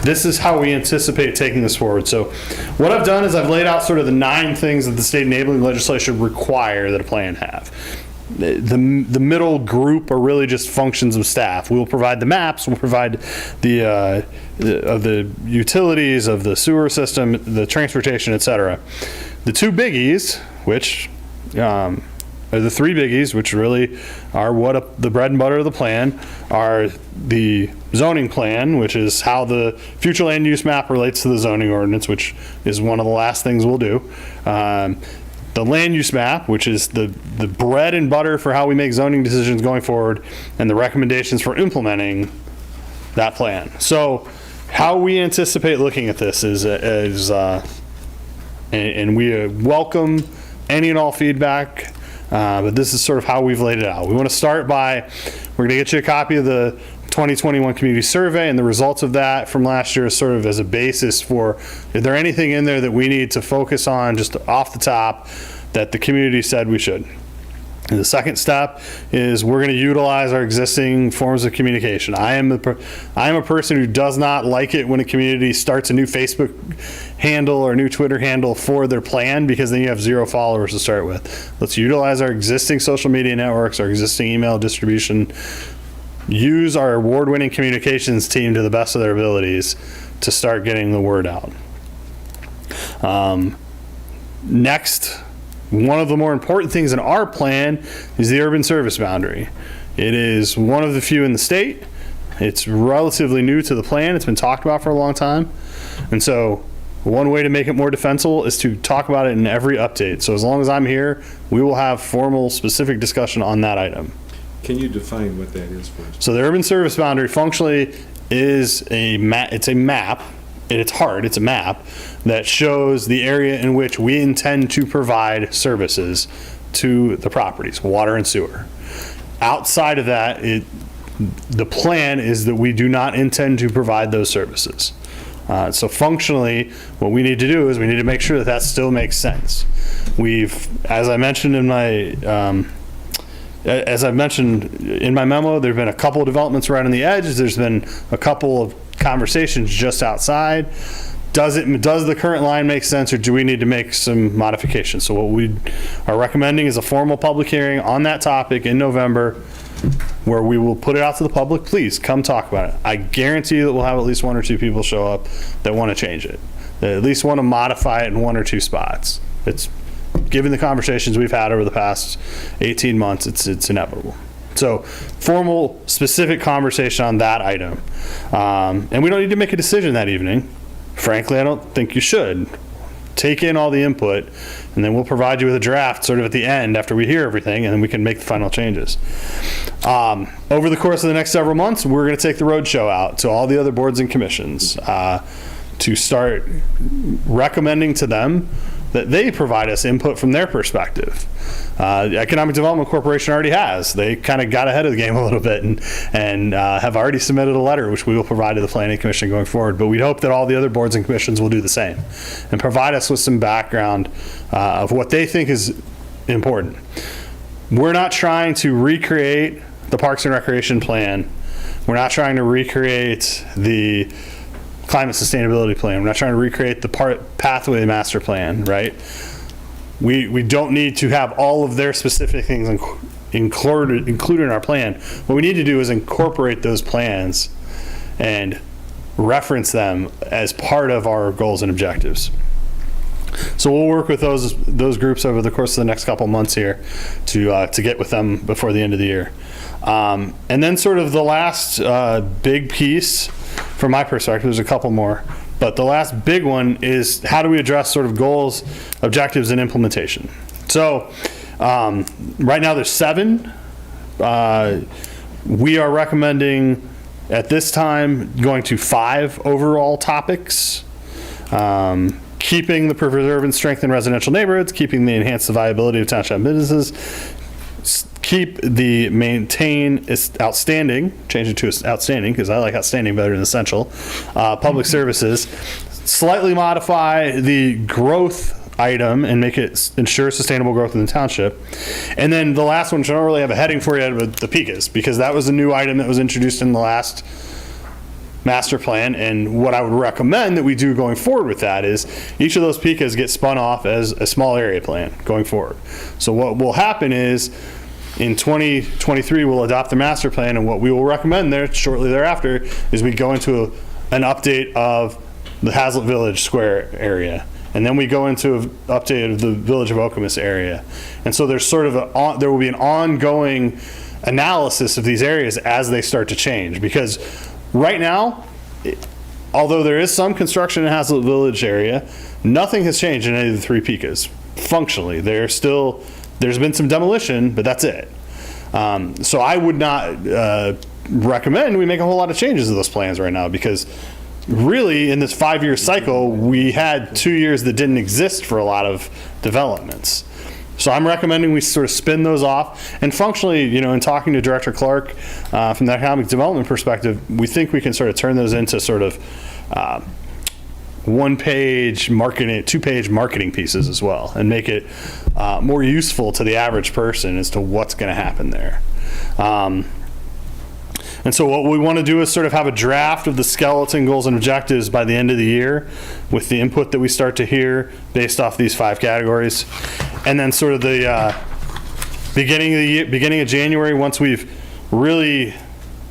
this is how we anticipate taking this forward. So what I've done is I've laid out sort of the 9 things that the state enabling legislation require that a plan have. The middle group are really just functions of staff. We'll provide the maps, we'll provide the utilities of the sewer system, the transportation, etc. The 2 biggies, which are the 3 biggies, which really are the bread and butter of the plan, are the zoning plan, which is how the future land use map relates to the zoning ordinance, which is one of the last things we'll do. The land use map, which is the bread and butter for how we make zoning decisions going forward, and the recommendations for implementing that plan. So how we anticipate looking at this is and we welcome any and all feedback. but this is sort of how we've laid it out. We want to start by, we're going to get you a copy of the 2021 community survey and the results of that from last year sort of as a basis for, is there anything in there that we need to focus on just off the top that the community said we should? And the second step is we're going to utilize our existing forms of communication. I am a person who does not like it when a community starts a new Facebook handle or new Twitter handle for their plan, because then you have 0 followers to start with. Let's utilize our existing social media networks, our existing email distribution, use our award-winning communications team to the best of their abilities to start getting the word out. Next, one of the more important things in our plan is the urban service boundary. It is one of the few in the state. It's relatively new to the plan. It's been talked about for a long time. And so one way to make it more defensible is to talk about it in every update. So as long as I'm here, we will have formal, specific discussion on that item. Can you define what that is for us? So the urban service boundary functionally is it's a map. It's hard, it's a map that shows the area in which we intend to provide services to the properties, water and sewer. Outside of that, the plan is that we do not intend to provide those services. So functionally, what we need to do is we need to make sure that that still makes sense. As I mentioned in my memo, there have been a couple of developments right on the edge. There's been a couple of conversations just outside. Does the current line make sense, or do we need to make some modifications? So what we are recommending is a formal public hearing on that topic in November, where we will put it out to the public. Please come talk about it. I guarantee you that we'll have at least 1 or 2 people show up that want to change it, that at least want to modify it in 1 or 2 spots. It's, given the conversations we've had over the past 18 months, it's inevitable. So formal, specific conversation on that item. And we don't need to make a decision that evening. Frankly, I don't think you should. Take in all the input, and then we'll provide you with a draft sort of at the end after we hear everything, and then we can make the final changes. Over the course of the next several months, we're going to take the roadshow out to all the other boards and commissions to start recommending to them that they provide us input from their perspective. The Economic Development Corporation already has. They kind of got ahead of the game a little bit and have already submitted a letter, which we will provide to the Planning Commission going forward. But we'd hope that all the other boards and commissions will do the same and provide us with some background of what they think is important. We're not trying to recreate the Parks and Recreation Plan. We're not trying to recreate the Climate Sustainability Plan. We're not trying to recreate the Pathway Master Plan, right? We don't need to have all of their specific things included in our plan. What we need to do is incorporate those plans and reference them as part of our goals and objectives. So we'll work with those groups over the course of the next couple months here to get with them before the end of the year. And then sort of the last big piece, from my perspective, there's a couple more, but the last big one is how do we address sort of goals, objectives, and implementation. So right now there's 7. We are recommending at this time going to 5 overall topics. Keeping the preserve and strengthen residential neighborhoods, keeping the enhance the viability of township businesses, keep the maintain is outstanding, change it to outstanding because I like outstanding better than essential, public services, slightly modify the growth item and make it ensure sustainable growth in the township. And then the last one, which I don't really have a heading for yet, but the PICAs, because that was a new item that was introduced in the last master plan. And what I would recommend that we do going forward with that is each of those PICAs get spun off as a small area plan going forward. So what will happen is in 2023, we'll adopt the master plan, and what we will recommend there shortly thereafter is we go into an update of the Hazlet Village Square area. And then we go into an update of the Village of Okemos area. And so there's sort of there will be an ongoing analysis of these areas as they start to change, because right now, although there is some construction in Hazlet Village area, nothing has changed in any of the 3 PICAs. Functionally, there's been some demolition, but that's it. So I would not recommend we make a whole lot of changes to those plans right now, because really in this 5-year cycle, we had 2 years that didn't exist for a lot of developments. So I'm recommending we sort of spin those off, and functionally, in talking to Director Clark, from the economic development perspective, we think we can sort of turn those into sort of one-page marketing, two-page marketing pieces as well, and make it more useful to the average person as to what's going to happen there. And so what we want to do is sort of have a draft of the skeleton goals and objectives by the end of the year with the input that we start to hear based off these 5 categories. And then sort of the beginning of January, once we've really,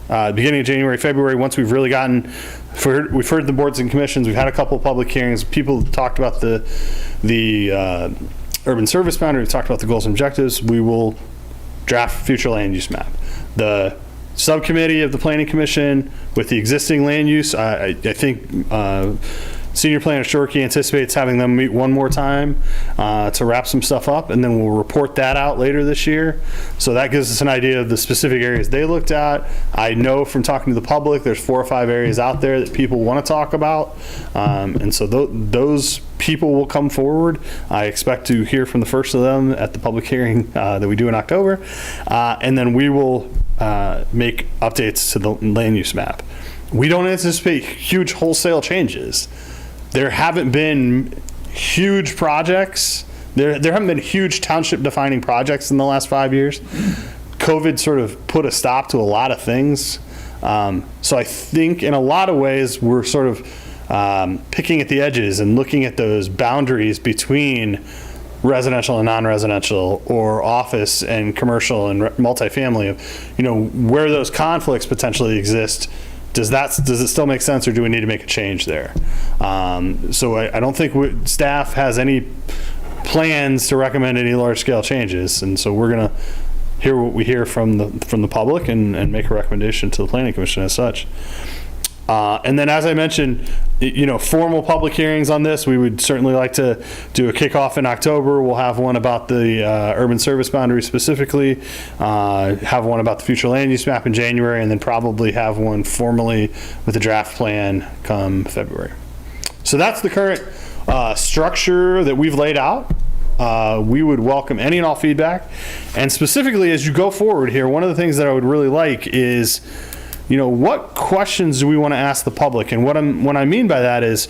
February, once we've really we've heard the boards and commissions, we've had a couple of public hearings, people talked about the urban service boundary, we've talked about the goals and objectives, we will draft future land use map. The subcommittee of the Planning Commission with the existing land use, I think Senior Planner Shorkey anticipates having them meet one more time to wrap some stuff up, and then we'll report that out later this year. So that gives us an idea of the specific areas they looked at. I know from talking to the public, there's 4 or 5 areas out there that people want to talk about, and so those people will come forward. I expect to hear from the first of them at the public hearing that we do in October, and then we will make updates to the land use map. We don't anticipate huge wholesale changes. There haven't been huge projects. There haven't been huge township defining projects in the last 5 years. COVID sort of put a stop to a lot of things. So I think in a lot of ways we're sort of picking at the edges and looking at those boundaries between residential and non-residential, or office and commercial and multifamily, of where those conflicts potentially exist. Does it still make sense, or do we need to make a change there? So I don't think staff has any plans to recommend any large-scale changes, and so we're going to hear what we hear from the public and make a recommendation to the Planning Commission as such. And then, as I mentioned, formal public hearings on this, we would certainly like to do a kickoff in October. We'll have one about the urban service boundary specifically, have one about the future land use map in January, and then probably have one formally with a draft plan come February. So that's the current structure that we've laid out. We would welcome any and all feedback. And specifically, as you go forward here, one of the things that I would really like is, what questions do we want to ask the public? And what I mean by that is,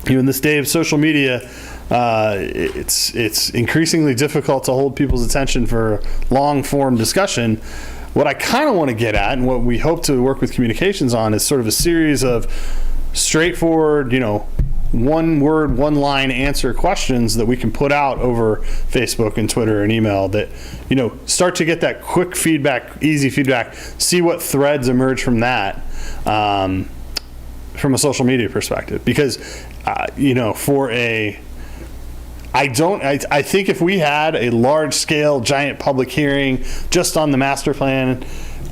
in this day of social media, it's increasingly difficult to hold people's attention for long form discussion. What I kind of want to get at, and what we hope to work with communications on, is sort of a series of straightforward, one word, one line answer questions that we can put out over Facebook and Twitter and email that, start to get that quick feedback, easy feedback, see what threads emerge from that, from a social media perspective. Because, I think if we had a large scale, giant public hearing just on the master plan,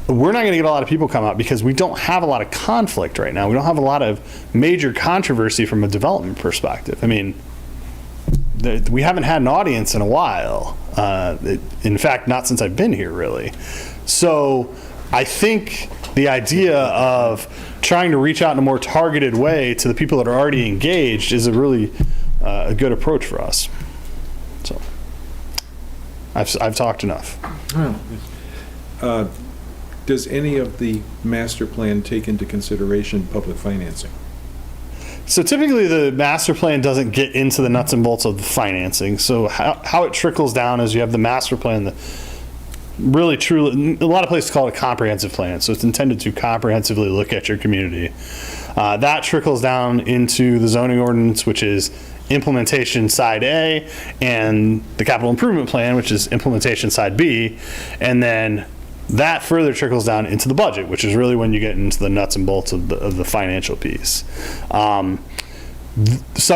we're not going to get a lot of people come out because we don't have a lot of conflict right now. We don't have a lot of major controversy from a development perspective. I mean, we haven't had an audience in a while. In fact, not since I've been here, really. So I think the idea of trying to reach out in a more targeted way to the people that are already engaged is a really a good approach for us. So I've talked enough. Does any of the master plan take into consideration public financing? So typically the master plan doesn't get into the nuts and bolts of the financing. So how it trickles down is you have the master plan that really truly, a lot of places call it a comprehensive plan. So it's intended to comprehensively look at your community. That trickles down into the zoning ordinance, which is implementation side A, and the capital improvement plan, which is implementation side B. And then that further trickles down into the budget, which is really when you get into the nuts and bolts of the financial piece. Some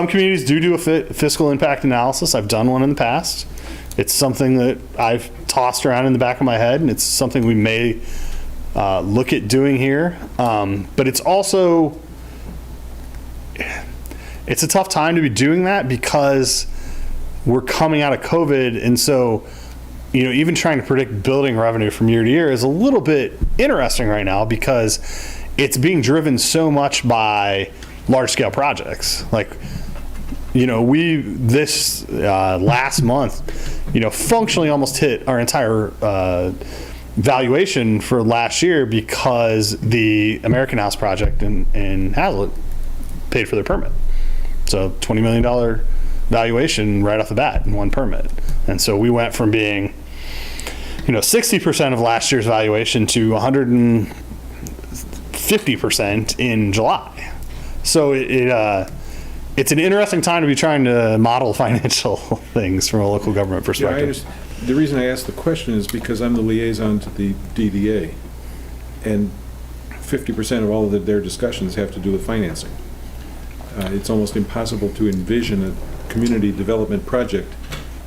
communities do a fiscal impact analysis. I've done one in the past. It's something that I've tossed around in the back of my head, and it's something we may look at doing here. But it's also, it's a tough time to be doing that because we're coming out of COVID, and so even trying to predict building revenue from year to year is a little bit interesting right now because it's being driven so much by large scale projects. Like, this last month, functionally almost hit our entire valuation for last year because the American House project in Hazlet paid for their permit. So $20 million valuation right off the bat in one permit. And so we went from being, 60% of last year's valuation to 150% in July. So it's an interesting time to be trying to model financial things from a local government perspective. The reason I asked the question is because I'm the liaison to the DDA, and 50% of all of their discussions have to do with financing. It's almost impossible to envision a community development project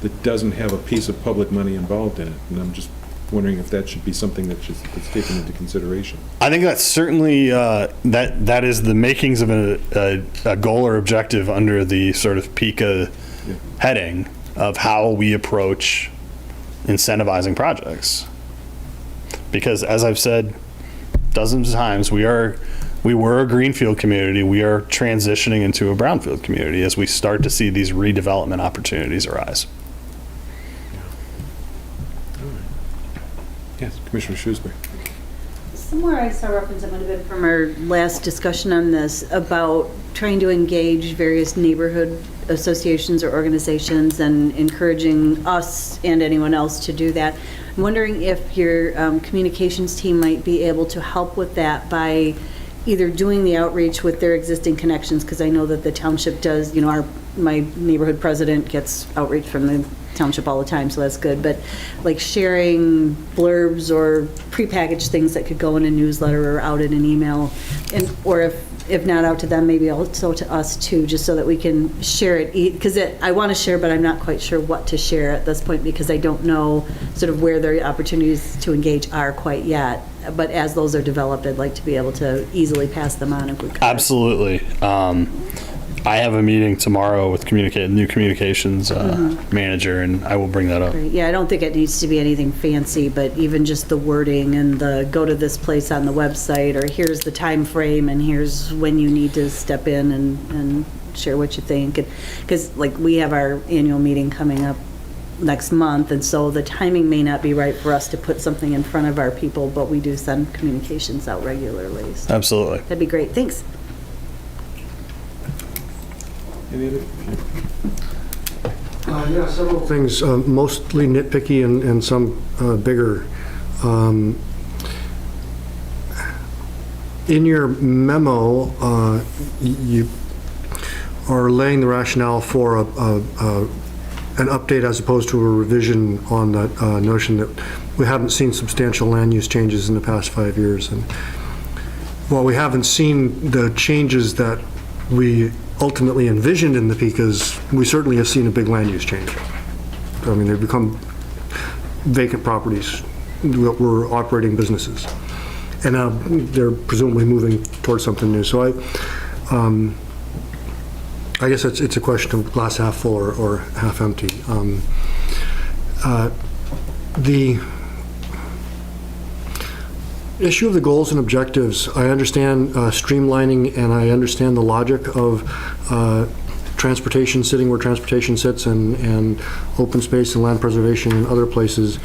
that doesn't have a piece of public money involved in it, and I'm just wondering if that should be something that's taken into consideration. I think that's certainly, that is the makings of a goal or objective under the sort of PICA heading of how we approach incentivizing projects. Because as I've said dozens of times, we were a greenfield community. We are transitioning into a brownfield community as we start to see these redevelopment opportunities arise. Yes, Commissioner Shrewsbury. Somewhere I saw reference, it might have been from our last discussion on this, about trying to engage various neighborhood associations or organizations and encouraging us and anyone else to do that. I'm wondering if your communications team might be able to help with that by either doing the outreach with their existing connections, because I know that the township does, my neighborhood president gets outreach from the township all the time, so that's good, but like sharing blurbs or prepackaged things that could go in a newsletter or out in an email, or if not out to them, maybe also to us too, just so that we can share it, because I want to share, but I'm not quite sure what to share at this point, because I don't know sort of where the opportunities to engage are quite yet. But as those are developed, I'd like to be able to easily pass them on if we could. Absolutely. I have a meeting tomorrow with new communications manager, and I will bring that up. Great. Yeah, I don't think it needs to be anything fancy, but even just the wording and the go to this place on the website, or here's the time frame, and here's when you need to step in and share what you think. Because like we have our annual meeting coming up next month, and so the timing may not be right for us to put something in front of our people, but we do send communications out regularly. So absolutely. That'd be great. Thanks. Any other? Yeah, several things, mostly nitpicky and some bigger. In your memo, you are laying the rationale for an update as opposed to a revision on the notion that we haven't seen substantial land use changes in the past 5 years. And while we haven't seen the changes that we ultimately envisioned in the PICAs, we certainly have seen a big land use change. I mean, they've become vacant properties that were operating businesses. And now they're presumably moving towards something new. So I guess it's a question of glass half full or half empty. The issue of the goals and objectives, I understand streamlining, and I understand the logic of transportation sitting where transportation sits, and open space and land preservation in other places.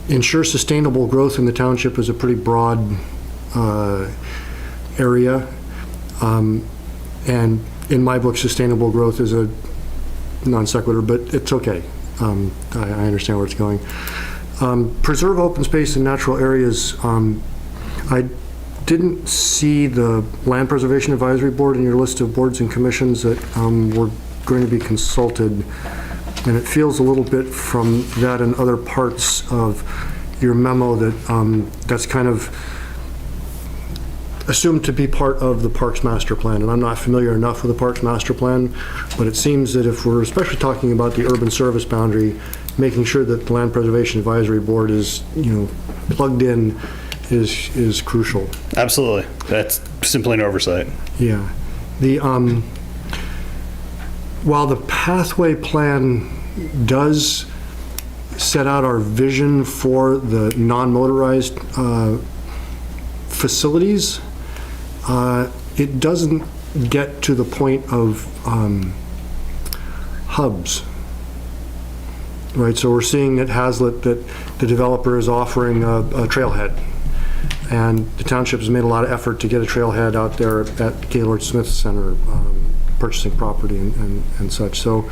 Ensure sustainable growth in the township is a pretty broad area. And in my book, sustainable growth is a non sequitur, but it's okay. I understand where it's going. Preserve open space and natural areas. I didn't see the Land Preservation Advisory Board in your list of boards and commissions that were going to be consulted, and it feels a little bit from that and other parts of your memo that that's kind of assumed to be part of the Parks Master Plan, and I'm not familiar enough with the Parks Master Plan, but it seems that if we're especially talking about the urban service boundary, making sure that the Land Preservation Advisory Board is, plugged in is crucial. Absolutely. That's simply an oversight. Yeah. The while the pathway plan does set out our vision for the non-motorized facilities, it doesn't get to the point of hubs. Right, so we're seeing at Hazlitt that the developer is offering a trailhead. And the township has made a lot of effort to get a trailhead out there at Gaylord Smith Center, purchasing property and such. So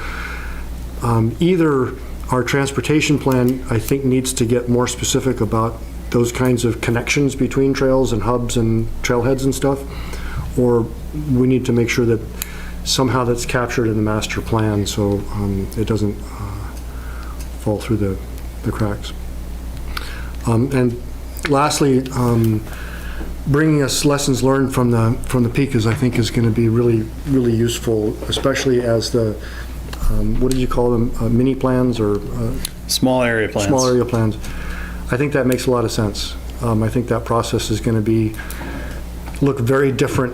either our transportation plan, I think, needs to get more specific about those kinds of connections between trails and hubs and trailheads and stuff, or we need to make sure that somehow that's captured in the master plan so it doesn't fall through the cracks. And lastly, bringing us lessons learned from the PICAs, I think, is going to be really, really useful, especially as the, what did you call them, mini plans or? Small area plans. Small area plans. I think that makes a lot of sense. I think that process is going to look very different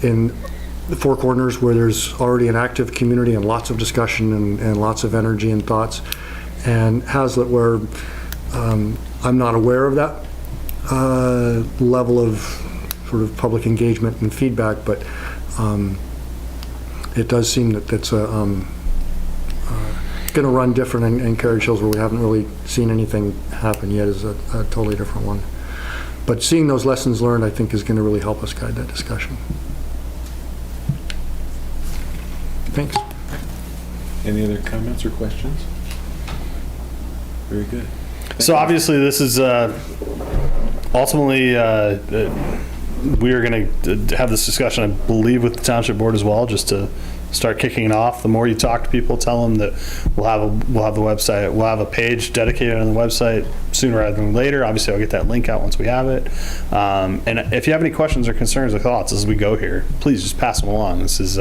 in the Four Corners, where there's already an active community and lots of discussion and lots of energy and thoughts, and Hazlitt, where I'm not aware of that level of sort of public engagement and feedback, but it does seem that it's going to run different, and Carriage Hills, where we haven't really seen anything happen yet, is a totally different one. But seeing those lessons learned, I think, is going to really help us guide that discussion. Thanks. Any other comments or questions? Very good. So obviously, this is ultimately, we are going to have this discussion, I believe, with the Township Board as well, just to start kicking it off. The more you talk to people, tell them that we'll have the website, we'll have a page dedicated on the website sooner rather than later. Obviously, I'll get that link out once we have it. And if you have any questions or concerns or thoughts as we go here, please just pass them along. This is,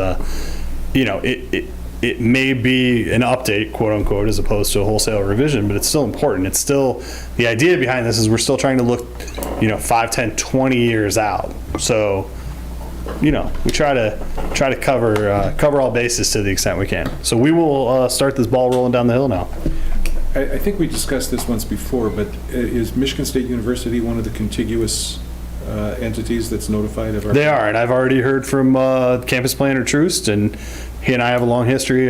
it may be an update, quote unquote, as opposed to a wholesale revision, but it's still important. It's still, the idea behind this is we're still trying to look, 5, 10, 20 years out. So, we try to cover all bases to the extent we can. So we will start this ball rolling down the hill now. I think we discussed this once before, but is Michigan State University one of the contiguous entities that's notified of our? They are, and I've already heard from campus planner Troost, and he and I have a long history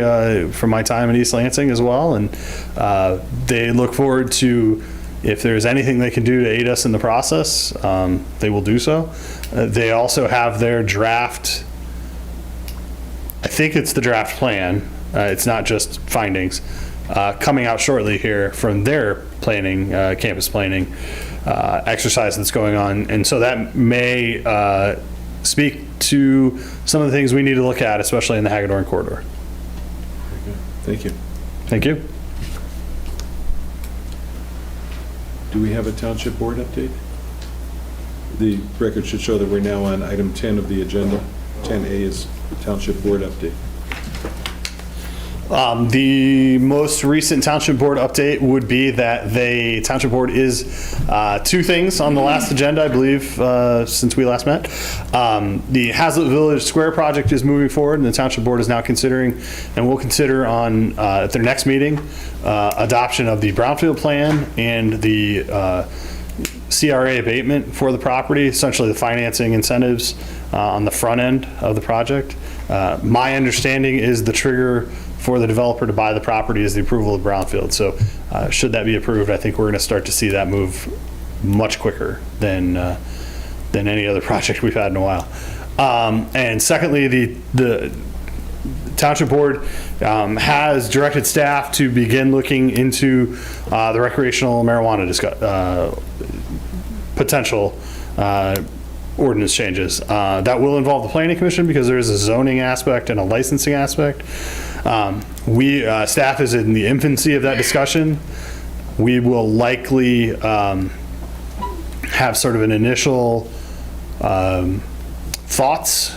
from my time in East Lansing as well, and they look forward to, if there's anything they can do to aid us in the process, they will do so. They also have their draft, I think it's the draft plan, it's not just findings, coming out shortly here from their planning, campus planning exercise that's going on. And so that may speak to some of the things we need to look at, especially in the Hagedorn corridor. Thank you. Thank you. Do we have a Township Board update? The record should show that we're now on item 10 of the agenda. 10A is Township Board update. The most recent Township Board update would be that the Township Board is two things on the last agenda, I believe, since we last met. The Hazlitt Village Square project is moving forward, and the Township Board is now considering, and will consider on at their next meeting, adoption of the Brownfield plan and the CRA abatement for the property, essentially the financing incentives on the front end of the project. My understanding is the trigger for the developer to buy the property is the approval of Brownfield. So should that be approved, I think we're going to start to see that move much quicker than any other project we've had in a while. And secondly, the Township Board has directed staff to begin looking into the recreational marijuana potential ordinance changes. That will involve the Planning Commission because there is a zoning aspect and a licensing aspect. Staff is in the infancy of that discussion. We will likely have sort of an initial thoughts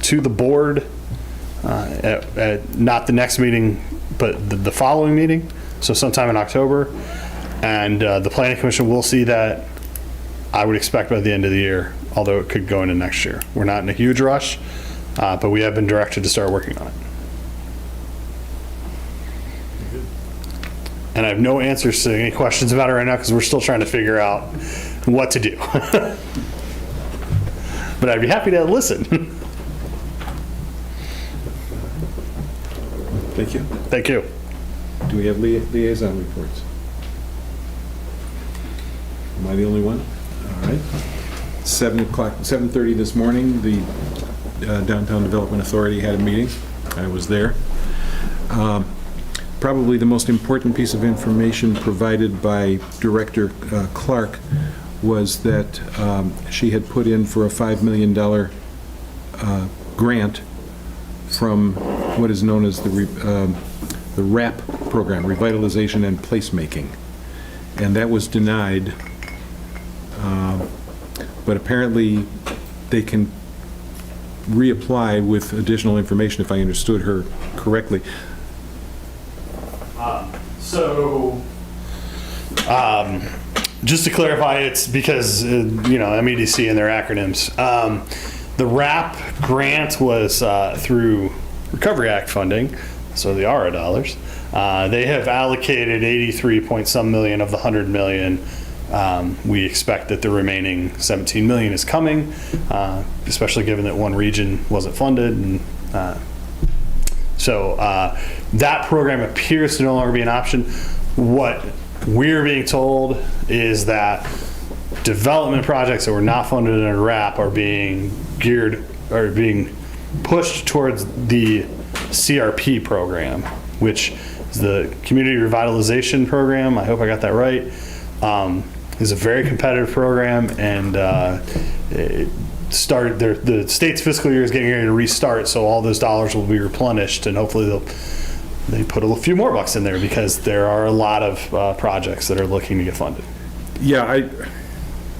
to the board at not the next meeting, but the following meeting, so sometime in October. And the Planning Commission will see that, I would expect, by the end of the year, although it could go into next year. We're not in a huge rush, but we have been directed to start working on it. And I have no answers to any questions about it right now because we're still trying to figure out what to do. But I'd be happy to listen. Thank you. Thank you. Do we have liaison reports? Am I the only one? All right. 7:30 this morning, the Downtown Development Authority had a meeting. I was there. Probably the most important piece of information provided by Director Clark was that she had put in for a $5 million grant from what is known as the RAP program, Revitalization and Placemaking. And that was denied. But apparently they can reapply with additional information, if I understood her correctly. Just to clarify, it's because, MEDC and their acronyms. The RAP grant was through Recovery Act funding, so the ARA dollars. They have allocated 83 point some million of the 100 million. We expect that the remaining 17 million is coming, especially given that one region wasn't funded. And so that program appears to no longer be an option. What we're being told is that development projects that were not funded under RAP are being pushed towards the CRP program, which is the Community Revitalization Program. I hope I got that right. Is a very competitive program, and it started the state's fiscal year is getting ready to restart, so all those dollars will be replenished, and hopefully they put a few more bucks in there, because there are a lot of projects that are looking to get funded. Yeah,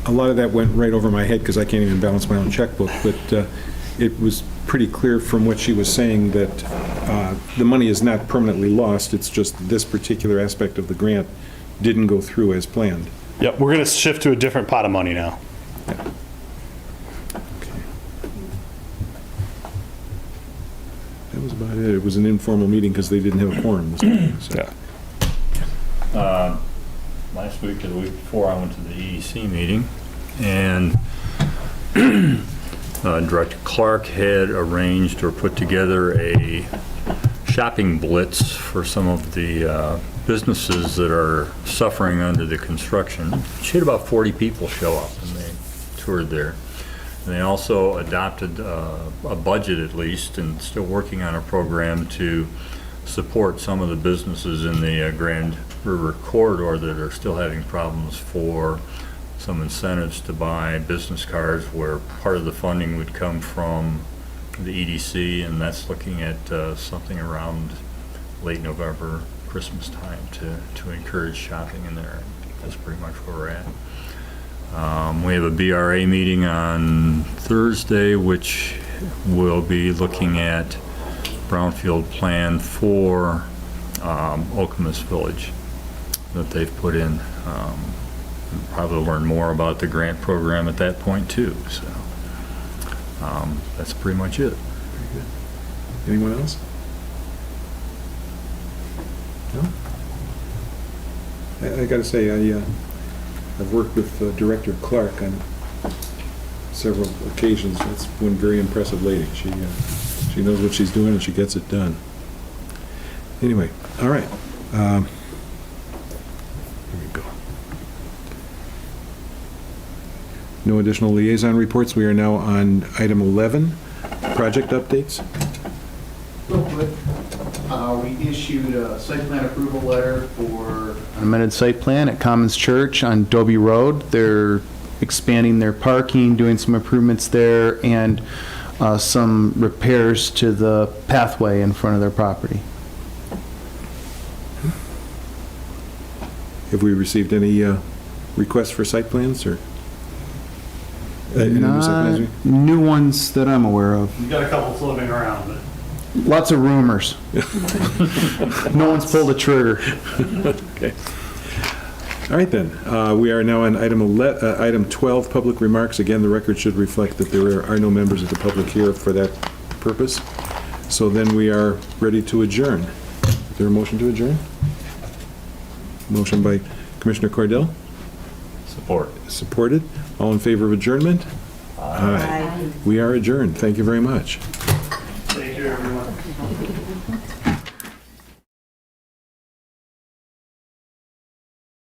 a lot of that went right over my head because I can't even balance my own checkbook, but it was pretty clear from what she was saying that the money is not permanently lost. It's just this particular aspect of the grant didn't go through as planned. Yep, we're going to shift to a different pot of money now. Okay. That was about it. It was an informal meeting because they didn't have a quorum this time. So. Yeah. Last week or the week before, I went to the EDC meeting, and Director Clark had arranged or put together a shopping blitz for some of the businesses that are suffering under the construction. She had about 40 people show up, and they toured there. And they also adopted a budget, at least, and still working on a program to support some of the businesses in the Grand River corridor that are still having problems for some incentives to buy business cards, where part of the funding would come from the EDC, and that's looking at something around late November, Christmas time to encourage shopping in there. That's pretty much where we're at. We have a BRA meeting on Thursday, which will be looking at brownfield plan for Okemos Village that they've put in. We'll probably learn more about the grant program at that point too. So that's pretty much it. Very good. Anyone else? No? I got to say, I've worked with Director Clark on several occasions. That's one very impressive lady. She knows what she's doing and she gets it done. Anyway, all right. Here we go. No additional liaison reports. We are now on item 11, project updates. Real quick, we issued a site plan approval letter for An amended site plan at Commons Church on Dobie Road. They're expanding their parking, doing some improvements there, and some repairs to the pathway in front of their property. Have we received any requests for site plans or? Any new site plans? Not new ones that I'm aware of. We've got a couple floating around, but Lots of rumors. No one's pulled a trigger. Okay. All right then, we are now on item 12, public remarks. Again, the record should reflect that there are no members of the public here for that purpose. So then we are ready to adjourn. Is there a motion to adjourn? Motion by Commissioner Cordell? Support. Supported. All in favor of adjournment? Aye. We are adjourned. Thank you very much. thank you, everyone.